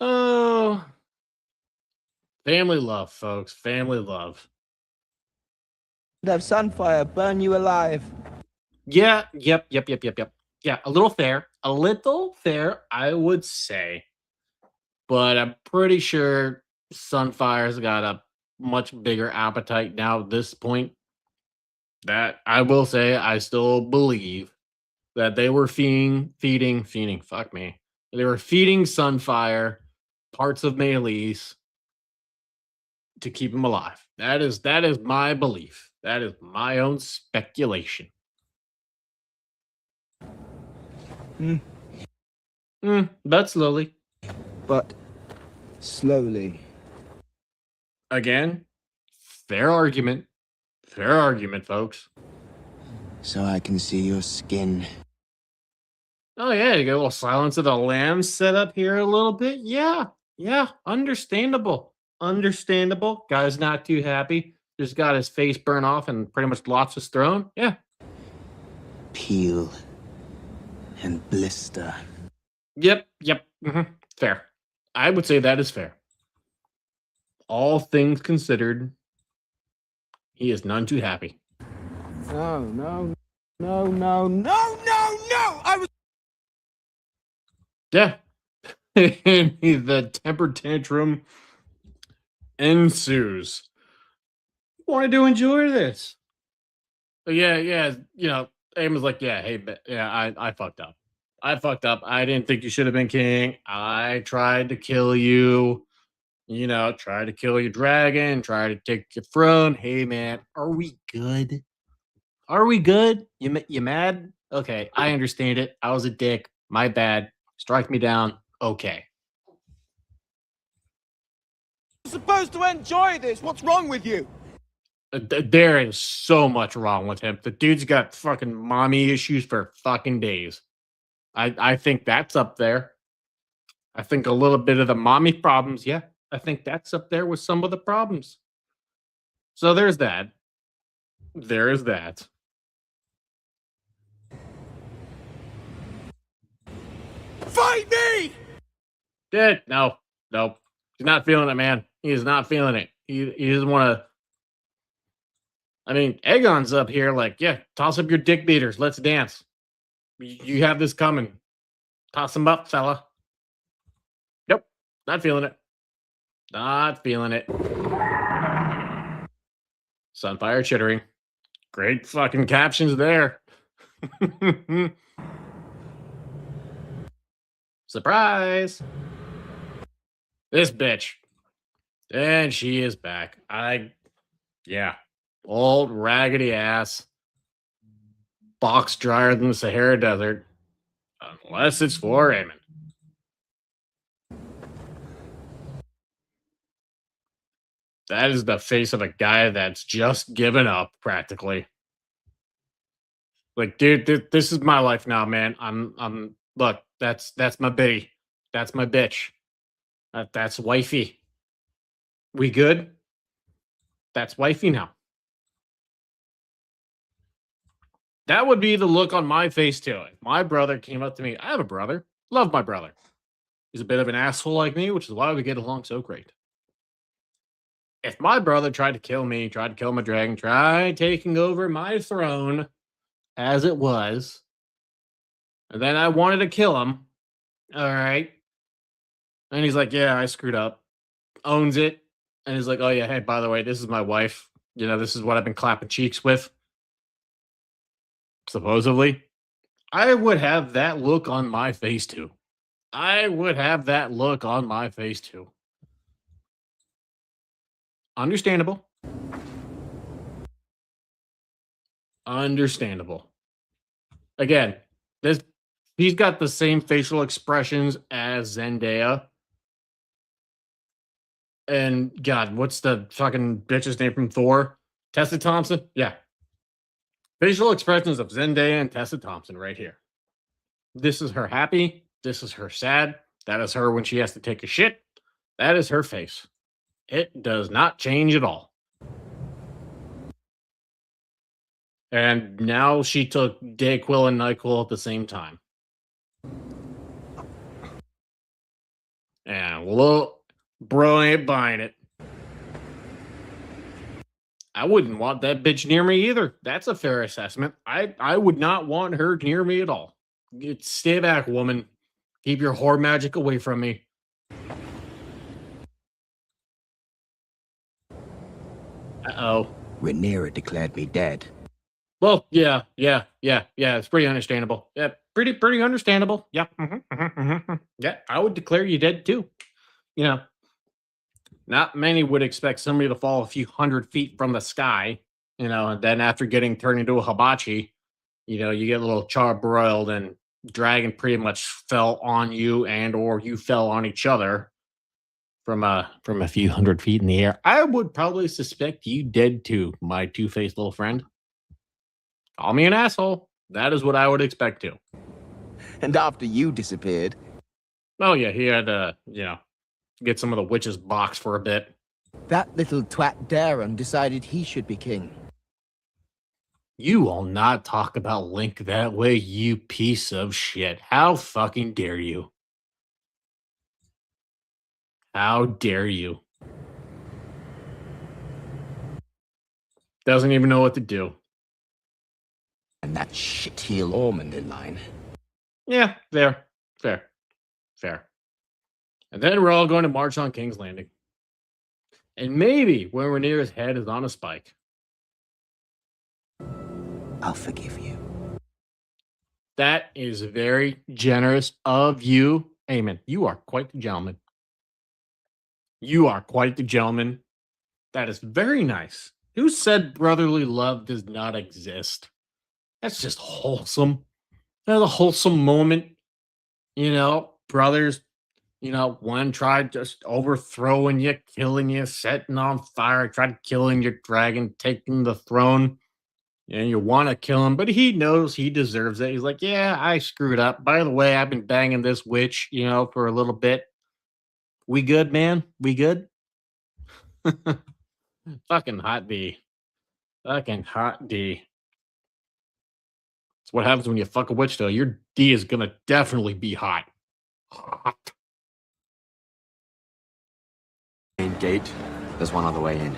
Oh, family love, folks. Family love. Have Sunfire burn you alive. Yeah, yep. Yeah, a little fair, I would say. But I'm pretty sure Sunfire's got a much bigger appetite now at this point. That I will say, I still believe that they were feeding, fuck me. They were feeding Sunfire parts of Maylease to keep him alive. That is my belief. That is my own speculation. But slowly. But slowly. Again, fair argument. Fair argument, folks. So I can see your skin. Oh yeah, you got a little Silence of the Lambs set up here a little bit. Yeah, understandable. Understandable. Guy's not too happy. Just got his face burned off and pretty much lost his throne. Yeah. Peel and blister. Yep. Fair. I would say that is fair. All things considered, he is none too happy. No. I was. Yeah. The temper tantrum ensues. Wanted to enjoy this. But yeah, you know, Aim like, yeah, hey, yeah, I fucked up. I didn't think you should have been king. I tried to kill you. You know, tried to kill your dragon, tried to take your throne. Hey, man, are we good? Are we good? You mad? Okay, I understand it. I was a dick. My bad. Strike me down. Okay. You're supposed to enjoy this. What's wrong with you? There is so much wrong with him. The dude's got fucking mommy issues for fucking days. I think that's up there. I think a little bit of the mommy problems, yeah. I think that's up there with some of the problems. So there's that. There is that. Fight me! Dead. No. He's not feeling it, man. He is not feeling it. He doesn't want to. I mean, Aegon's up here like, yeah, toss up your dick beaters. Let's dance. You have this coming. Toss them up, fella. Nope. Not feeling it. Not feeling it. Sunfire chittering. Great fucking captions there. Surprise. This bitch. And she is back. Yeah. Old raggedy ass. Box drier than the Sahara Desert. Unless it's for Aemon. That is the face of a guy that's just given up, practically. Like, dude, this is my life now, man. Look, that's my biddy. That's my bitch. That's wifey. We good? That's wifey now. That would be the look on my face, too. If my brother came up to me, I have a brother. Love my brother. He's a bit of an asshole like me, which is why we get along so great. If my brother tried to kill me, tried to kill my dragon, tried taking over my throne as it was, and then I wanted to kill him, all right, and he's like, yeah, I screwed up, owns it, and he's like, oh yeah, hey, by the way, this is my wife. You know, this is what I've been clapping cheeks with, supposedly. I would have that look on my face, too. I would have that look on my face, too. Understandable. Understandable. Again, he's got the same facial expressions as Zendaya. And God, what's the fucking bitch's name from Thor? Tessa Thompson? Yeah. Facial expressions of Zendaya and Tessa Thompson right here. This is her happy. This is her sad. That is her when she has to take a shit. That is her face. It does not change at all. And now she took Dayquil and NyQuil at the same time. And well, bro ain't buying it. I wouldn't want that bitch near me either. That's a fair assessment. I would not want her near me at all. Stay back, woman. Keep your whore magic away from me. Uh-oh. Rhaenyra declared me dead. Well, yeah. It's pretty understandable. Yeah, pretty understandable. Yeah. Yeah, I would declare you dead too. You know, not many would expect somebody to fall a few hundred feet from the sky, and then after getting turned into a hibachi, you get a little charbroiled and dragon pretty much fell on you and or you fell on each other from a few hundred feet in the air. I would probably suspect you dead too, my two-faced little friend. Call me an asshole. That is what I would expect too. And after you disappeared, Oh yeah, he had to, get some of the witch's box for a bit. that little twat Daron decided he should be king. You will not talk about Link that way, you piece of shit. How fucking dare you? How dare you? Doesn't even know what to do. And that shitheel Ormond in line. Yeah, fair. And then we're all going to march on King's Landing. And maybe when Rhaenyra's head is on a spike. I'll forgive you. That is very generous of you. Amen. You are quite the gentleman. You are quite the gentleman. That is very nice. Who said brotherly love does not exist? That's just wholesome. That's a wholesome moment. Brothers, one tried just overthrowing you, killing you, setting on fire, tried killing your dragon, taking the throne. And you want to kill him, but he knows he deserves it. He's like, yeah, I screwed up. By the way, I've been banging this witch, for a little bit. We good, man? We good? Fucking hot D. Fucking hot D. That's what happens when you fuck a witch, though. Your D is going to definitely be hot. Hot. Main gate. There's one other way in.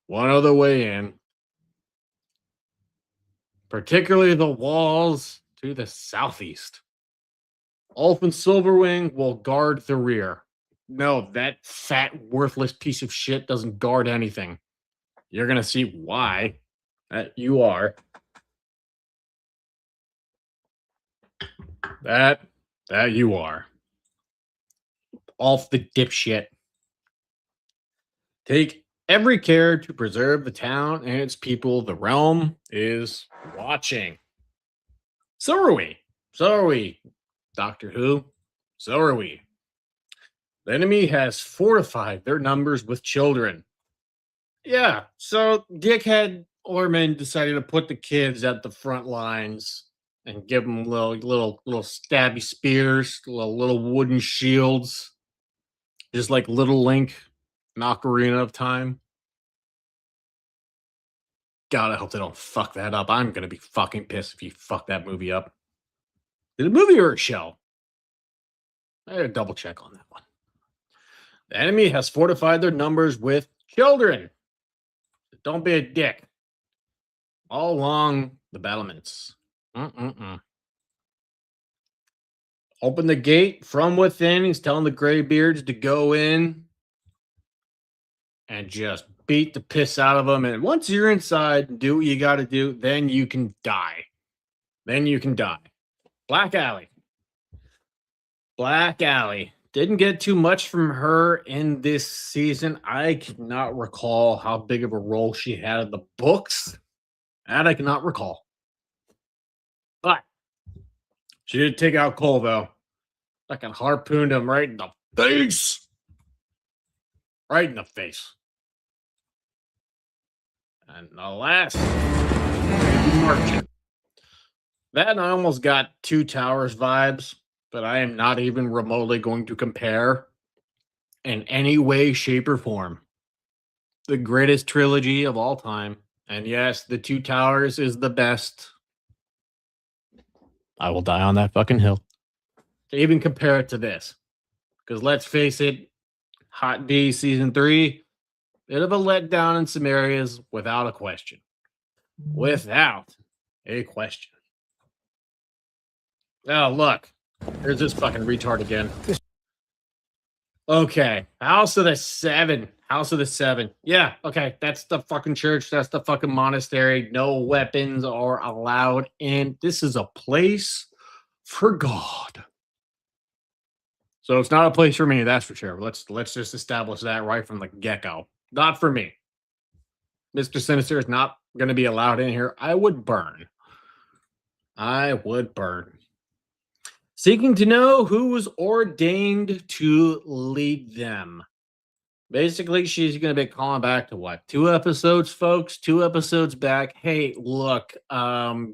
One other way in. Particularly the walls to the southeast. Ulf and Silverwing will guard the rear. No, that fat, worthless piece of shit doesn't guard anything. You're going to see why you are. That you are. Ulf the dipshit. Take every care to preserve the town and its people. The realm is watching. So are we. Doctor Who. So are we. The enemy has fortified their numbers with children. Yeah, so dickhead Ormond decided to put the kids at the front lines and give them little stabby spears, little wooden shields, just like Little Link in Ocarina of Time. God, I hope they don't fuck that up. I'm gonna be fucking pissed if you fuck that movie up. Is it a movie or a show? I gotta double check on that one. The enemy has fortified their numbers with children. Don't be a dick. All along the battlements. Open the gate from within. He's telling the Greybeards to go in and just beat the piss out of them. And once you're inside and do what you got to do, then you can die. Black Alley. Didn't get too much from her in this season. I cannot recall how big of a role she had in the books. That I cannot recall. But she did take out Cole, though. Fucking harpooned him right in the face. Right in the face. And the last marching. That I almost got Two Towers vibes, but I am not even remotely going to compare in any way, shape, or form. The greatest trilogy of all time. And yes, the Two Towers is the best. I will die on that fucking hill. To even compare it to this. Because let's face it, Hot D Season 3, bit of a letdown in some areas without a question. Without a question. Oh, look. There's this fucking retard again. Okay. House of the Seven. House of the Seven. Yeah, okay. That's the fucking church. That's the fucking monastery. No weapons are allowed in. This is a place for God. So it's not a place for me, that's for sure. Let's just establish that right from the get-go. Not for me. Mr. Sinister is not going to be allowed in here. I would burn. I would burn. Seeking to know who was ordained to lead them. Basically, she's going to be calling back to what? 2 episodes, folks? 2 episodes back. Hey, look,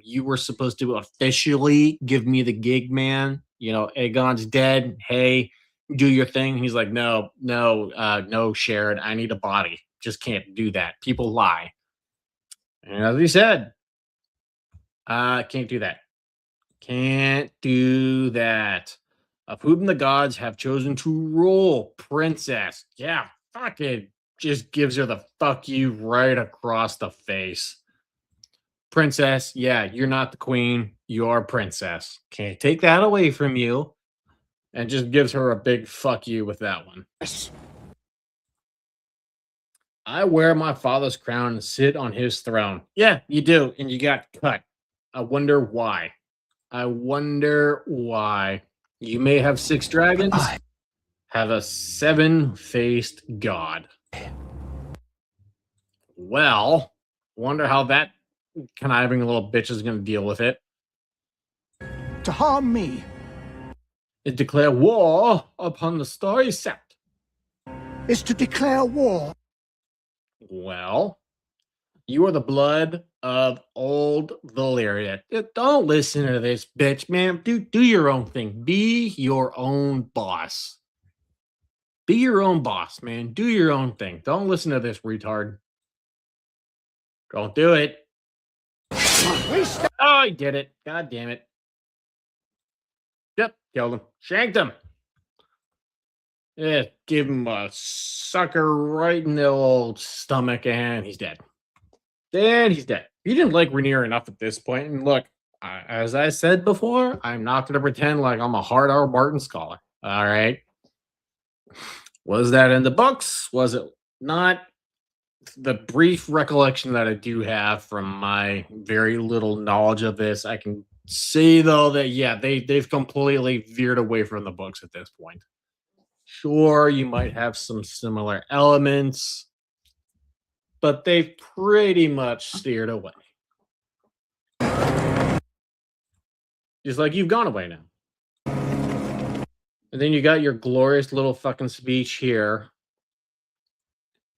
you were supposed to officially give me the gig, man. You know, Aegon's dead. Hey, do your thing. He's like, no, Sharon, I need a body. Just can't do that. People lie. And as he said, can't do that. Can't do that. Of whom the gods have chosen to rule, princess. Yeah, fucking just gives her the fuck you right across the face. Princess, yeah, you're not the queen. You're princess. Can't take that away from you. And just gives her a big fuck you with that one. I wear my father's crown and sit on his throne. Yeah, you do. And you got cut. I wonder why. I wonder why. You may have 6 dragons, have a 7-faced god. Well, wonder how that conniving little bitch is going to deal with it. To harm me. It declare war upon the Starry Sept. Is to declare war. Well, you are the blood of old Valyria. Don't listen to this bitch, man. Do your own thing. Be your own boss. Be your own boss, man. Do your own thing. Don't listen to this retard. Don't do it. Oh, I did it. God damn it. Yep, killed him. Shanked him. Yeah, give him a sucker right in the old stomach, and he's dead. Then he's dead. You didn't like Rhaenyra enough at this point. And look, as I said before, I'm not going to pretend like I'm a hard R. Martin scholar. All right. Was that in the books? Was it not? The brief recollection that I do have from my very little knowledge of this, I can say, though, that, yeah, they've completely veered away from the books at this point. Sure, you might have some similar elements, but they've pretty much steered away. Just like you've gone away now. And then you got your glorious little fucking speech here.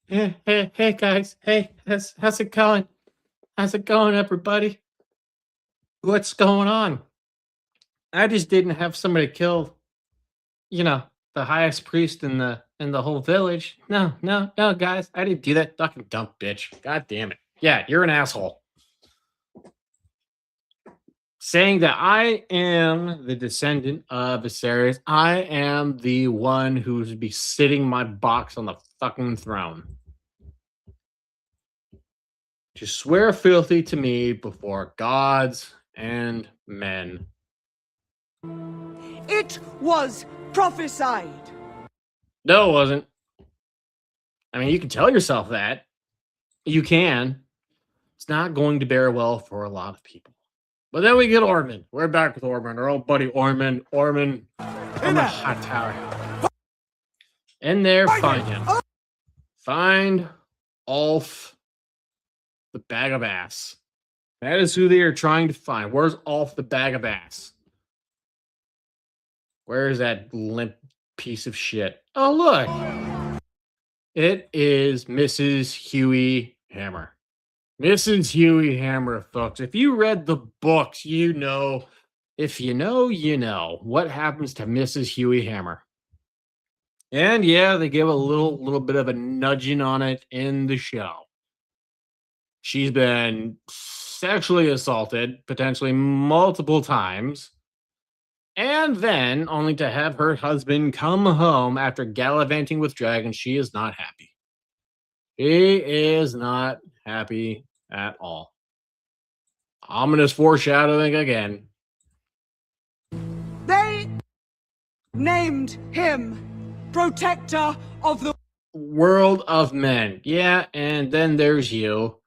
Hey, guys. Hey, how's it going? How's it going, everybody? What's going on? I just didn't have somebody kill, the highest priest in the whole village. No, guys. I didn't do that. Fucking dumb bitch. God damn it. Yeah, you're an asshole. Saying that I am the descendant of Viserys. I am the one who's be sitting my box on the fucking throne. To swear filthy to me before gods and men. It was prophesied. No, it wasn't. I mean, you can tell yourself that. You can. It's not going to bear well for a lot of people. But then we get Ormond. We're back with Ormond, our old buddy Ormond. Ormond from the hot tower. In there, find him. Find Ulf, the bag of ass. That is who they are trying to find. Where's Ulf, the bag of ass? Where is that limp piece of shit? Oh, look. It is Mrs. Huey Hammer. Mrs. Huey Hammer, folks. If you read the books, you know. If you know, you know. What happens to Mrs. Huey Hammer? And yeah, they give a little bit of a nudging on it in the show. She's been sexually assaulted, potentially multiple times. And then, only to have her husband come home after gallivanting with dragons, she is not happy. She is not happy at all. Ominous foreshadowing again. They named him Protector of the... World of Men. Yeah, and then there's you.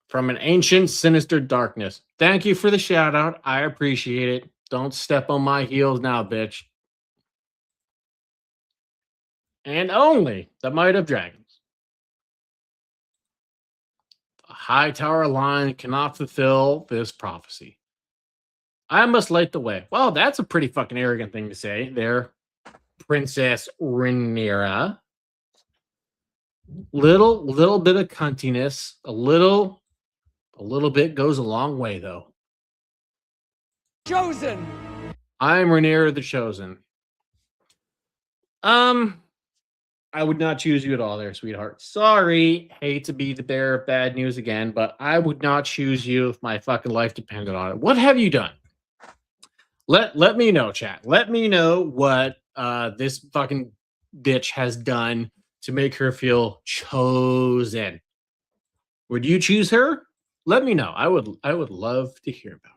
From an ancient, sinister darkness. Thank you for the shout out. I appreciate it. Don't step on my heels now, bitch. And only the might of dragons. The High Tower line cannot fulfill this prophecy. I must light the way. Well, that's a pretty fucking arrogant thing to say there, Princess Rhaenyra. Little bit of cuntiness, a little bit goes a long way, though. Chosen! I'm Rhaenyra the Chosen. I would not choose you at all there, sweetheart. Sorry. Hate to be the bearer of bad news again, but I would not choose you if my fucking life depended on it. What have you done? Let me know, chat. Let me know what this fucking bitch has done to make her feel chosen. Would you choose her? Let me know. I would love to hear about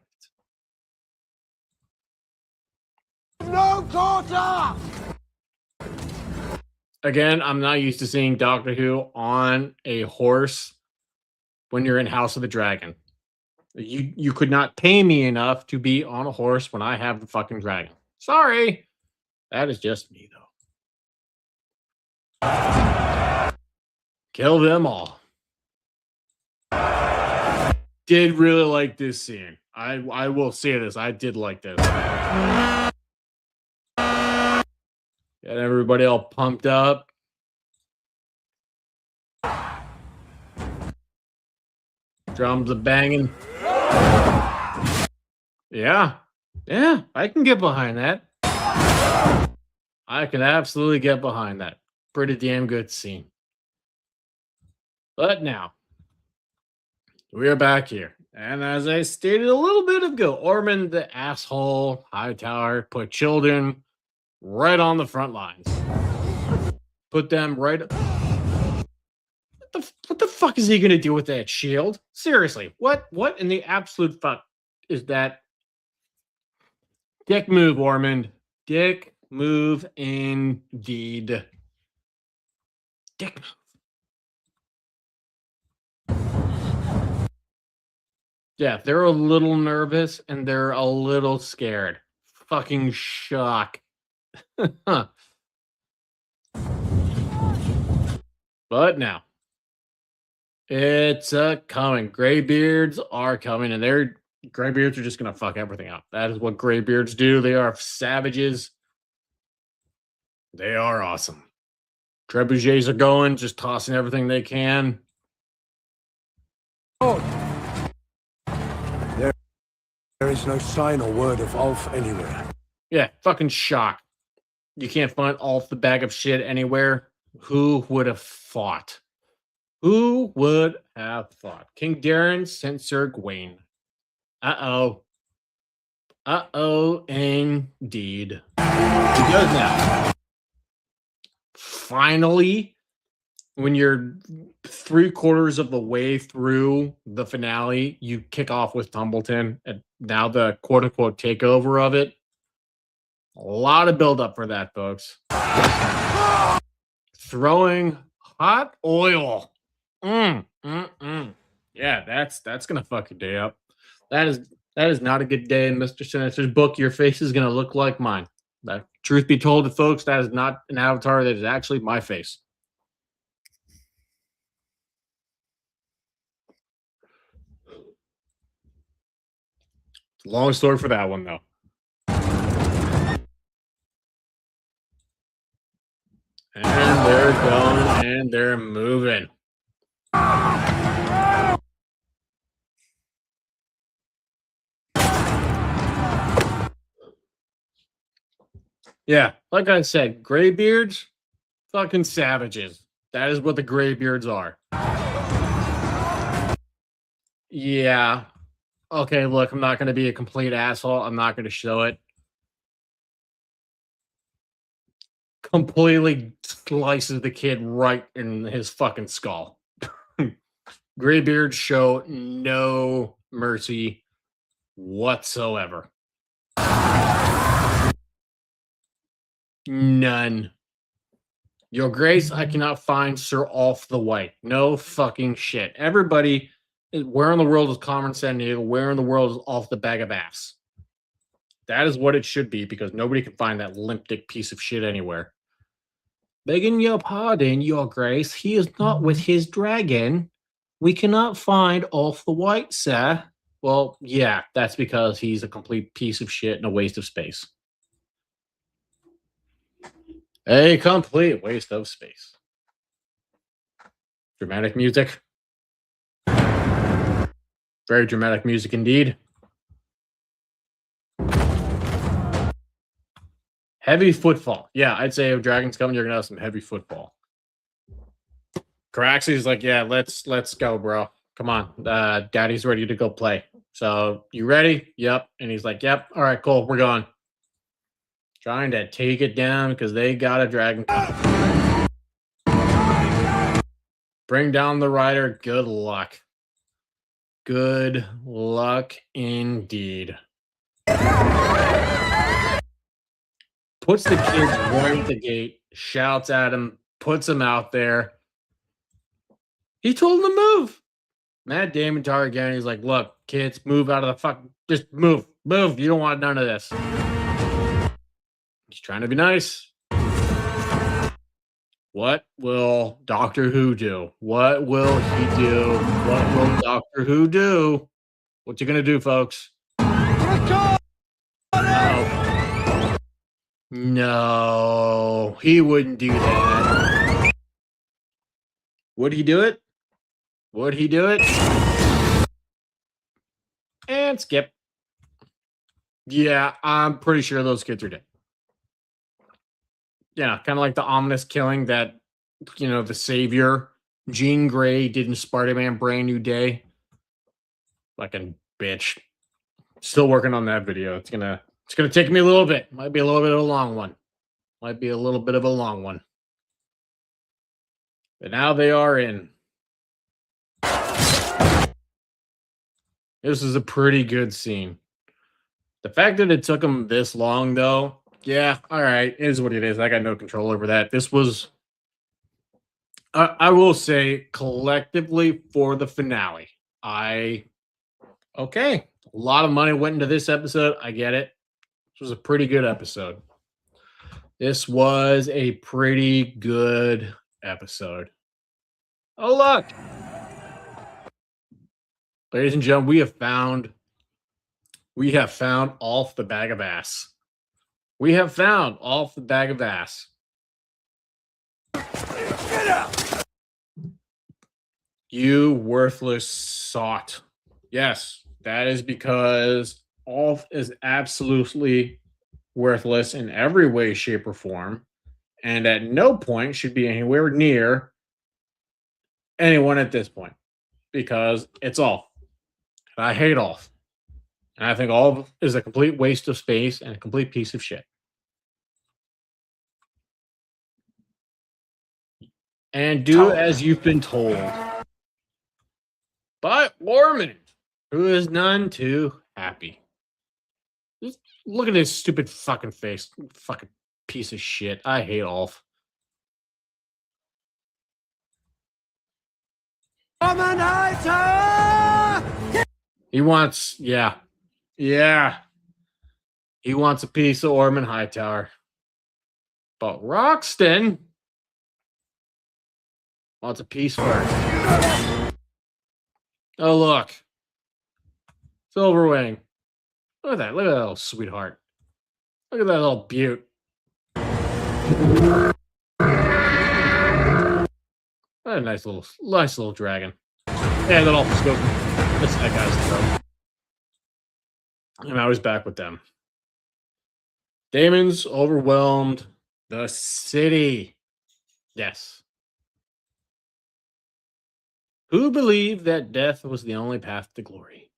it. No daughter! Again, I'm not used to seeing Doctor Who on a horse when you're in House of the Dragon. You could not pay me enough to be on a horse when I have the fucking dragon. Sorry. That is just me, though. Kill them all. Did really like this scene. I will say this. I did like this. Got everybody all pumped up. Drums are banging. Yeah, I can get behind that. I can absolutely get behind that. Pretty damn good scene. But now, we are back here. And as I stated a little bit ago, Ormond the asshole, Hightower, put children right on the front lines. Put them right... What the fuck is he going to do with that shield? Seriously, what in the absolute fuck is that? Dick move, Ormond. Dick move indeed. Dick move. Yeah, they're a little nervous and they're a little scared. Fucking shock. But now, it's coming. Greybeards are coming, and Greybeards are just gonna fuck everything up. That is what Greybeards do. They are savages. They are awesome. Trebuchets are going, just tossing everything they can. There is no sign or word of Ulf anywhere. Yeah, fucking shock. You can't find Ulf the bag of shit anywhere. Who would have thought? Who would have thought? King Darren sent Sir Gawain. Uh-oh. Uh-oh, indeed. He does now. Finally, when you're 3/4 of the way through the finale, you kick off with Tumbleton, and now the quote-unquote takeover of it. A lot of build-up for that, folks. Throwing hot oil. Yeah, that's gonna fuck your day up. That is not a good day in Mr. Sinister's book. Your face is gonna look like mine. That, truth be told, folks, that is not an avatar. That is actually my face. Long story for that one, though. And they're going and they're moving. Yeah, like I said, Greybeards, fucking savages. That is what the Greybeards are. Yeah. Okay, look, I'm not going to be a complete asshole. I'm not going to show it. Completely slices the kid right in his fucking skull. Greybeards show no mercy whatsoever. None. Your Grace, I cannot find Sir Ulf the White. No fucking shit. Everybody, where in the world is Carmen Sandiego? Where in the world is Ulf the Bag of Ass? That is what it should be, because nobody can find that limp dick piece of shit anywhere. Begging your pardon, Your Grace, he is not with his dragon. We cannot find Ulf the White, sir. Well, yeah, that's because he's a complete piece of shit and a waste of space. A complete waste of space. Dramatic music. Very dramatic music indeed. Heavy footfall. Yeah, I'd say if dragons coming, you're gonna have some heavy footfall. Caraxes like, yeah, let's go, bro. Come on. Daddy's ready to go play. So you ready? Yep. And he's like, yep. All right, cool. We're going. Trying to take it down because they got a dragon coming. Bring down the rider. Good luck. Good luck indeed. Puts the kids right at the gate, shouts at him, puts him out there. He told him to move. Matt Damon Targaryen, he's like, look, kids, move out of the fuck. Just move. Move. You don't want none of this. He's trying to be nice. What will Doctor Who do? What will he do? What will Doctor Who do? What you gonna do, folks? No, he wouldn't do that. Would he do it? Would he do it? And skip. Yeah, I'm pretty sure those kids are dead. Yeah, kind of like the ominous killing that, you know, the savior, Jean Grey, did in Spider-Man Brand New Day. Fucking bitch. Still working on that video. It's gonna take me a little bit. Might be a little bit of a long one. Might be a little bit of a long one. But now they are in. This is a pretty good scene. The fact that it took them this long, though, yeah, all right, it is what it is. I got no control over that. This was, I will say, collectively for the finale, okay, a lot of money went into this episode. I get it. This was a pretty good episode. This was a pretty good episode. Oh, look. Ladies and gentlemen, we have found Ulf the Bag of Ass. We have found Ulf the Bag of Ass. Get out! You worthless sot. Yes, that is because Ulf is absolutely worthless in every way, shape, or form, and at no point should be anywhere near anyone at this point, because it's Ulf. And I hate Ulf. And I think Ulf is a complete waste of space and a complete piece of shit. And do as you've been told. But Ormond, who is none too happy. Just look at his stupid fucking face. Fucking piece of shit. I hate Ulf. He wants, yeah. He wants a piece of Ormond Hightower. But Roxton wants a piece first. Oh, look. Silverwing. Look at that. Look at that little sweetheart. Look at that little beaut. What a nice little dragon. Yeah, that all scope. That's that guy's throat. And now he's back with them. Damon's overwhelmed the city. Yes. Who believed that death was the only path to glory?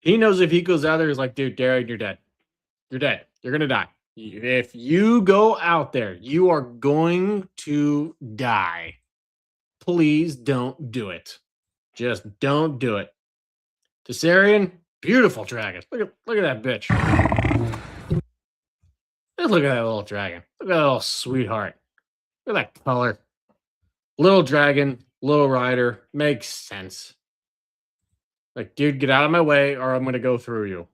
He knows if he goes out there, he's like, dude, Darren, you're dead. You're dead. You're going to die. If you go out there, you are going to die. Please don't do it. Just don't do it. Tessarion, beautiful dragon. Look at that bitch. Look at that little dragon. Look at that little sweetheart. Look at that color. Little dragon, little rider. Makes sense. Like, dude, get out of my way or I'm going to go through you.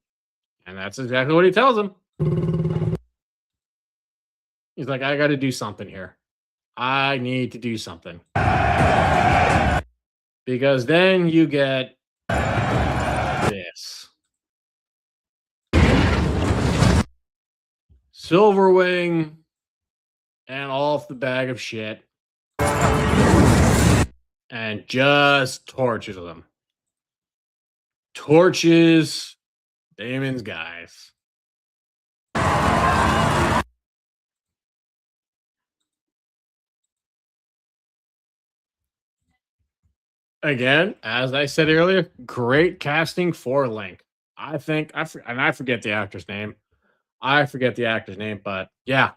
And that's exactly what he tells him. He's like, I got to do something here. I need to do something. Because then you get this. Silverwing and off the bag of shit. And just torches them. Torches Damon's guys. Again, as I said earlier, great casting for Link. I think, and I forget the actor's name. But yeah,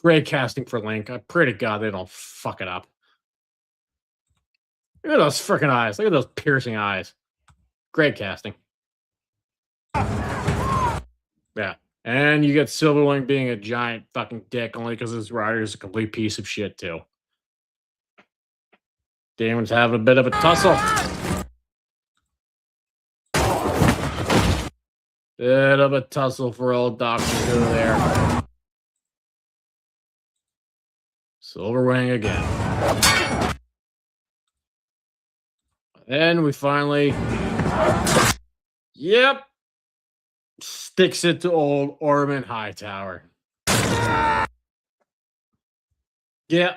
great casting for Link. I pray to God they don't fuck it up. Look at those freaking eyes. Look at those piercing eyes. Great casting. Yeah. And you get Silverwing being a giant fucking dick only because his rider is a complete piece of shit, too. Damon's having a bit of a tussle. Bit of a tussle for old Dr. Who there. Silverwing again. Then we finally... Yep. Sticks it to old Ormond Hightower. Yeah.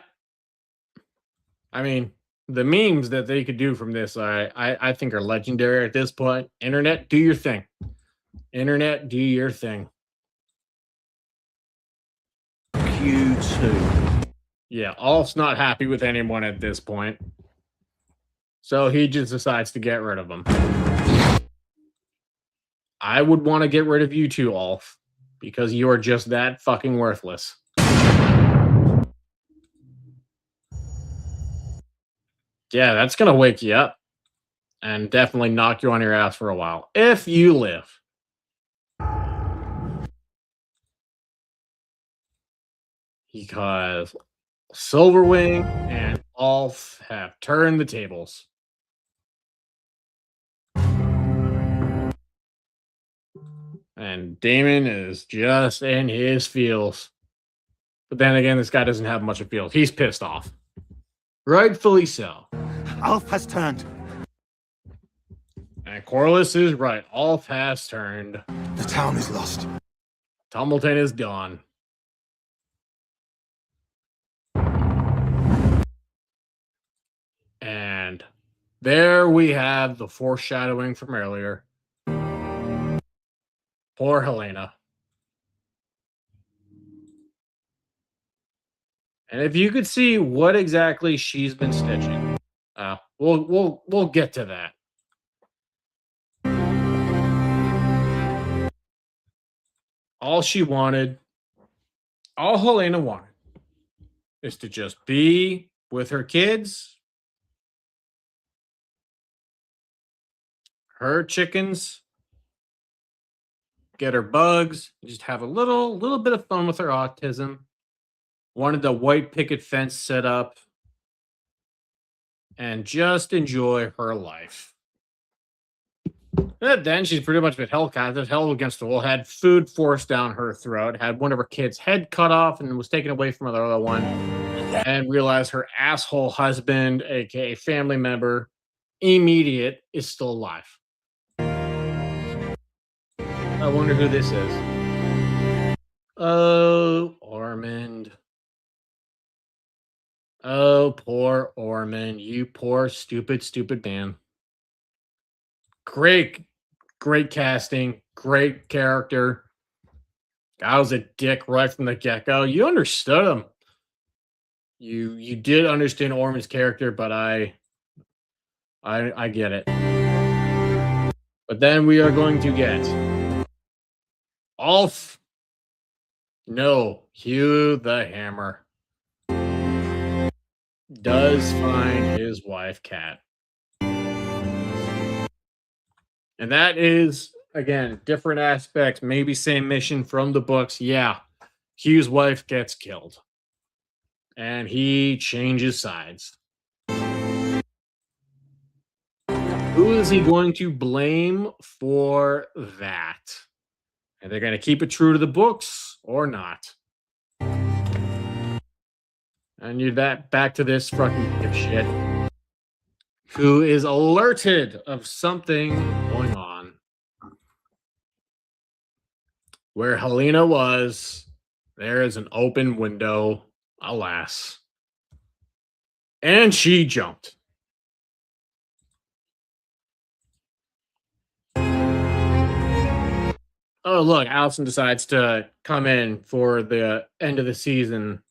I mean, the memes that they could do from this, I think are legendary at this point. Internet, do your thing. Internet, do your thing. Q2. Yeah, Alf's not happy with anyone at this point. So he just decides to get rid of them. I would want to get rid of you too, Alf, because you are just that fucking worthless. Yeah, that's going to wake you up and definitely knock you on your ass for a while, if you live. Because Silverwing and Alf have turned the tables. And Damon is just in his feels. But then again, this guy doesn't have much of feels. He's pissed off. Rightfully so. Alf has turned. And Corliss is right. Alf has turned. The town is lost. Tumbleton is gone. And there we have the foreshadowing from earlier. Poor Helena. And if you could see what exactly she's been stitching, we'll get to that. All she wanted, all Helena wanted, is to just be with her kids, her chickens, get her bugs, just have a little bit of fun with her autism. Wanted the white picket fence set up and just enjoy her life. And then she's pretty much been held against the wall, had food forced down her throat, had one of her kids' head cut off and was taken away from the other one, and realized her asshole husband, aka family member, immediate, is still alive. I wonder who this is. Oh, Ormond. Oh, poor Ormond. You poor, stupid man. Great casting. Great character. Guy was a dick right from the get-go. You understood him. You did understand Ormond's character, but I get it. But then we are going to get Alf. No, Hugh the Hammer does find his wife, Kat. And that is, again, different aspects, maybe same mission from the books. Yeah, Hugh's wife gets killed. And he changes sides. Who is he going to blame for that? Are they going to keep it true to the books or not? And you're back to this fucking dipshit who is alerted of something going on. Where Helena was, there is an open window, alas. And she jumped. Oh, look, Allison decides to come in for the end of the season.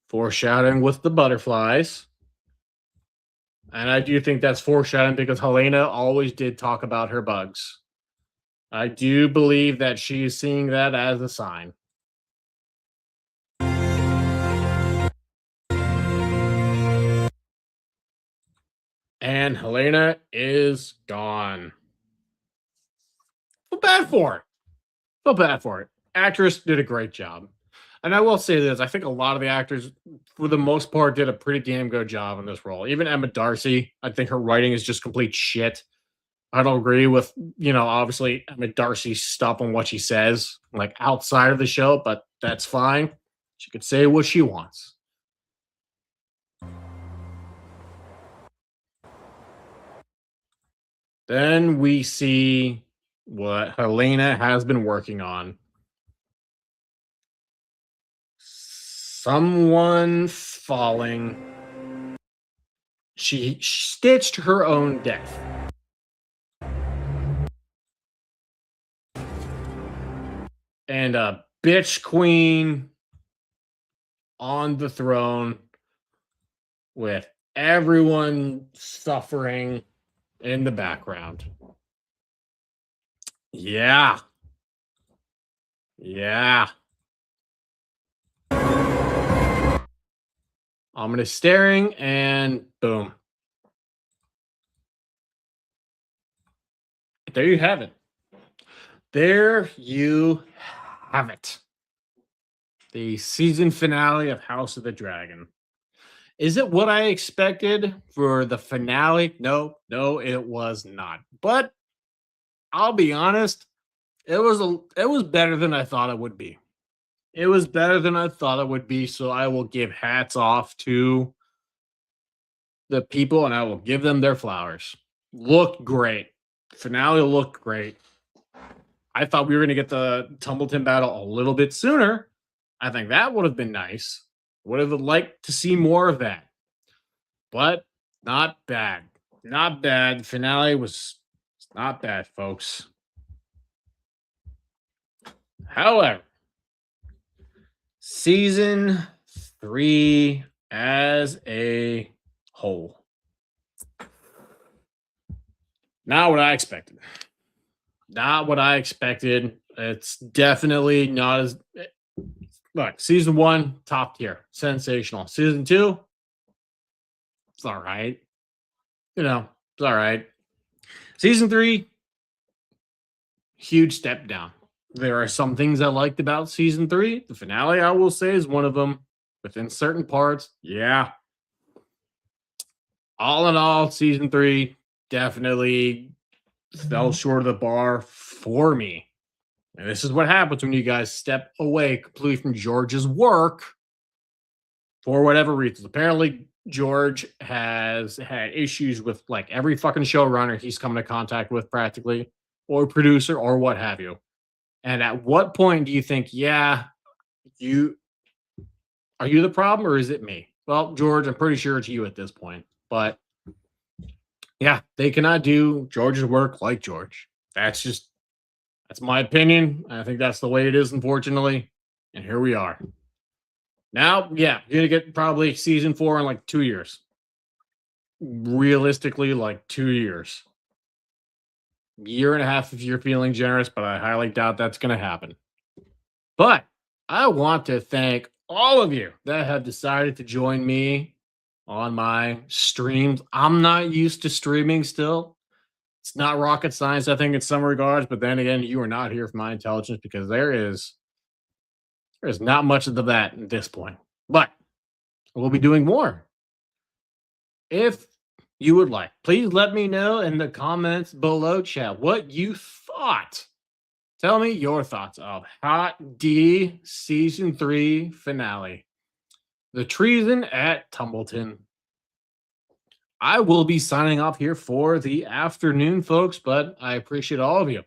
Foreshadowing with the butterflies. And I do think that's foreshadowing because Helena always did talk about her bugs. I do believe that she's seeing that as a sign. And Helena is gone. Feel bad for it. Feel bad for it. Actress did a great job. And I will say this, I think a lot of the actors, for the most part, did a pretty damn good job in this role. Even Emma Darcy, I think her writing is just complete shit. I don't agree with, obviously Emma Darcy's stuff on what she says, like outside of the show, but that's fine. She could say what she wants. Then we see what Helena has been working on. Someone falling. She stitched her own death. And a bitch queen on the throne with everyone suffering in the background. Yeah. Yeah. Ominous staring, and boom. There you have it. There you have it. The season finale of House of the Dragon. Is it what I expected for the finale? No, it was not. But I'll be honest, it was better than I thought it would be. It was better than I thought it would be, so I will give hats off to the people and I will give them their flowers. Looked great. Finale looked great. I thought we were going to get the Tumbleton battle a little bit sooner. I think that would have been nice. Would have liked to see more of that. But not bad. Not bad. Finale was not bad, folks. However, season 3 as a whole. Not what I expected. Not what I expected. It's definitely not as... Look, season 1, top tier. Sensational. Season 2, it's all right. It's all right. Season 3, huge step down. There are some things I liked about season 3. The finale, I will say, is one of them. Within certain parts, yeah. All in all, season 3 definitely fell short of the bar for me. And this is what happens when you guys step away completely from George's work for whatever reasons. Apparently, George has had issues with like every fucking showrunner he's come into contact with practically, or producer, or what have you. And at what point do you think, are you the problem or is it me? Well, George, I'm pretty sure it's you at this point. But yeah, they cannot do George's work like George. That's my opinion. I think that's the way it is, unfortunately. And here we are. Now, yeah, you're going to get probably season 4 in like 2 years. Realistically, like 2 years. Year and a half if you're feeling generous, but I highly doubt that's going to happen. But I want to thank all of you that have decided to join me on my streams. I'm not used to streaming still. It's not rocket science, I think, in some regards, but then again, you are not here for my intelligence because there is There's not much of that at this point, but we'll be doing more. If you would like, please let me know in the comments below, chat, what you thought. Tell me your thoughts of Hot D Season 3 finale. The Treason at Tumbleton. I will be signing off here for the afternoon, folks, but I appreciate all of you.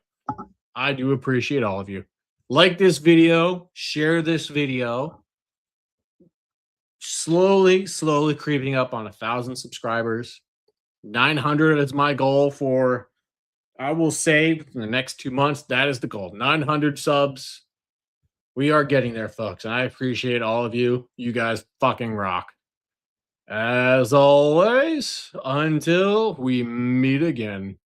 I do appreciate all of you. Like this video, share this video. Slowly creeping up on 1,000 subscribers. 900 is my goal for, I will say, in the next 2 months. That is the goal. 900 subs. We are getting there, folks. And I appreciate all of you. You guys fucking rock. As always, until we meet again.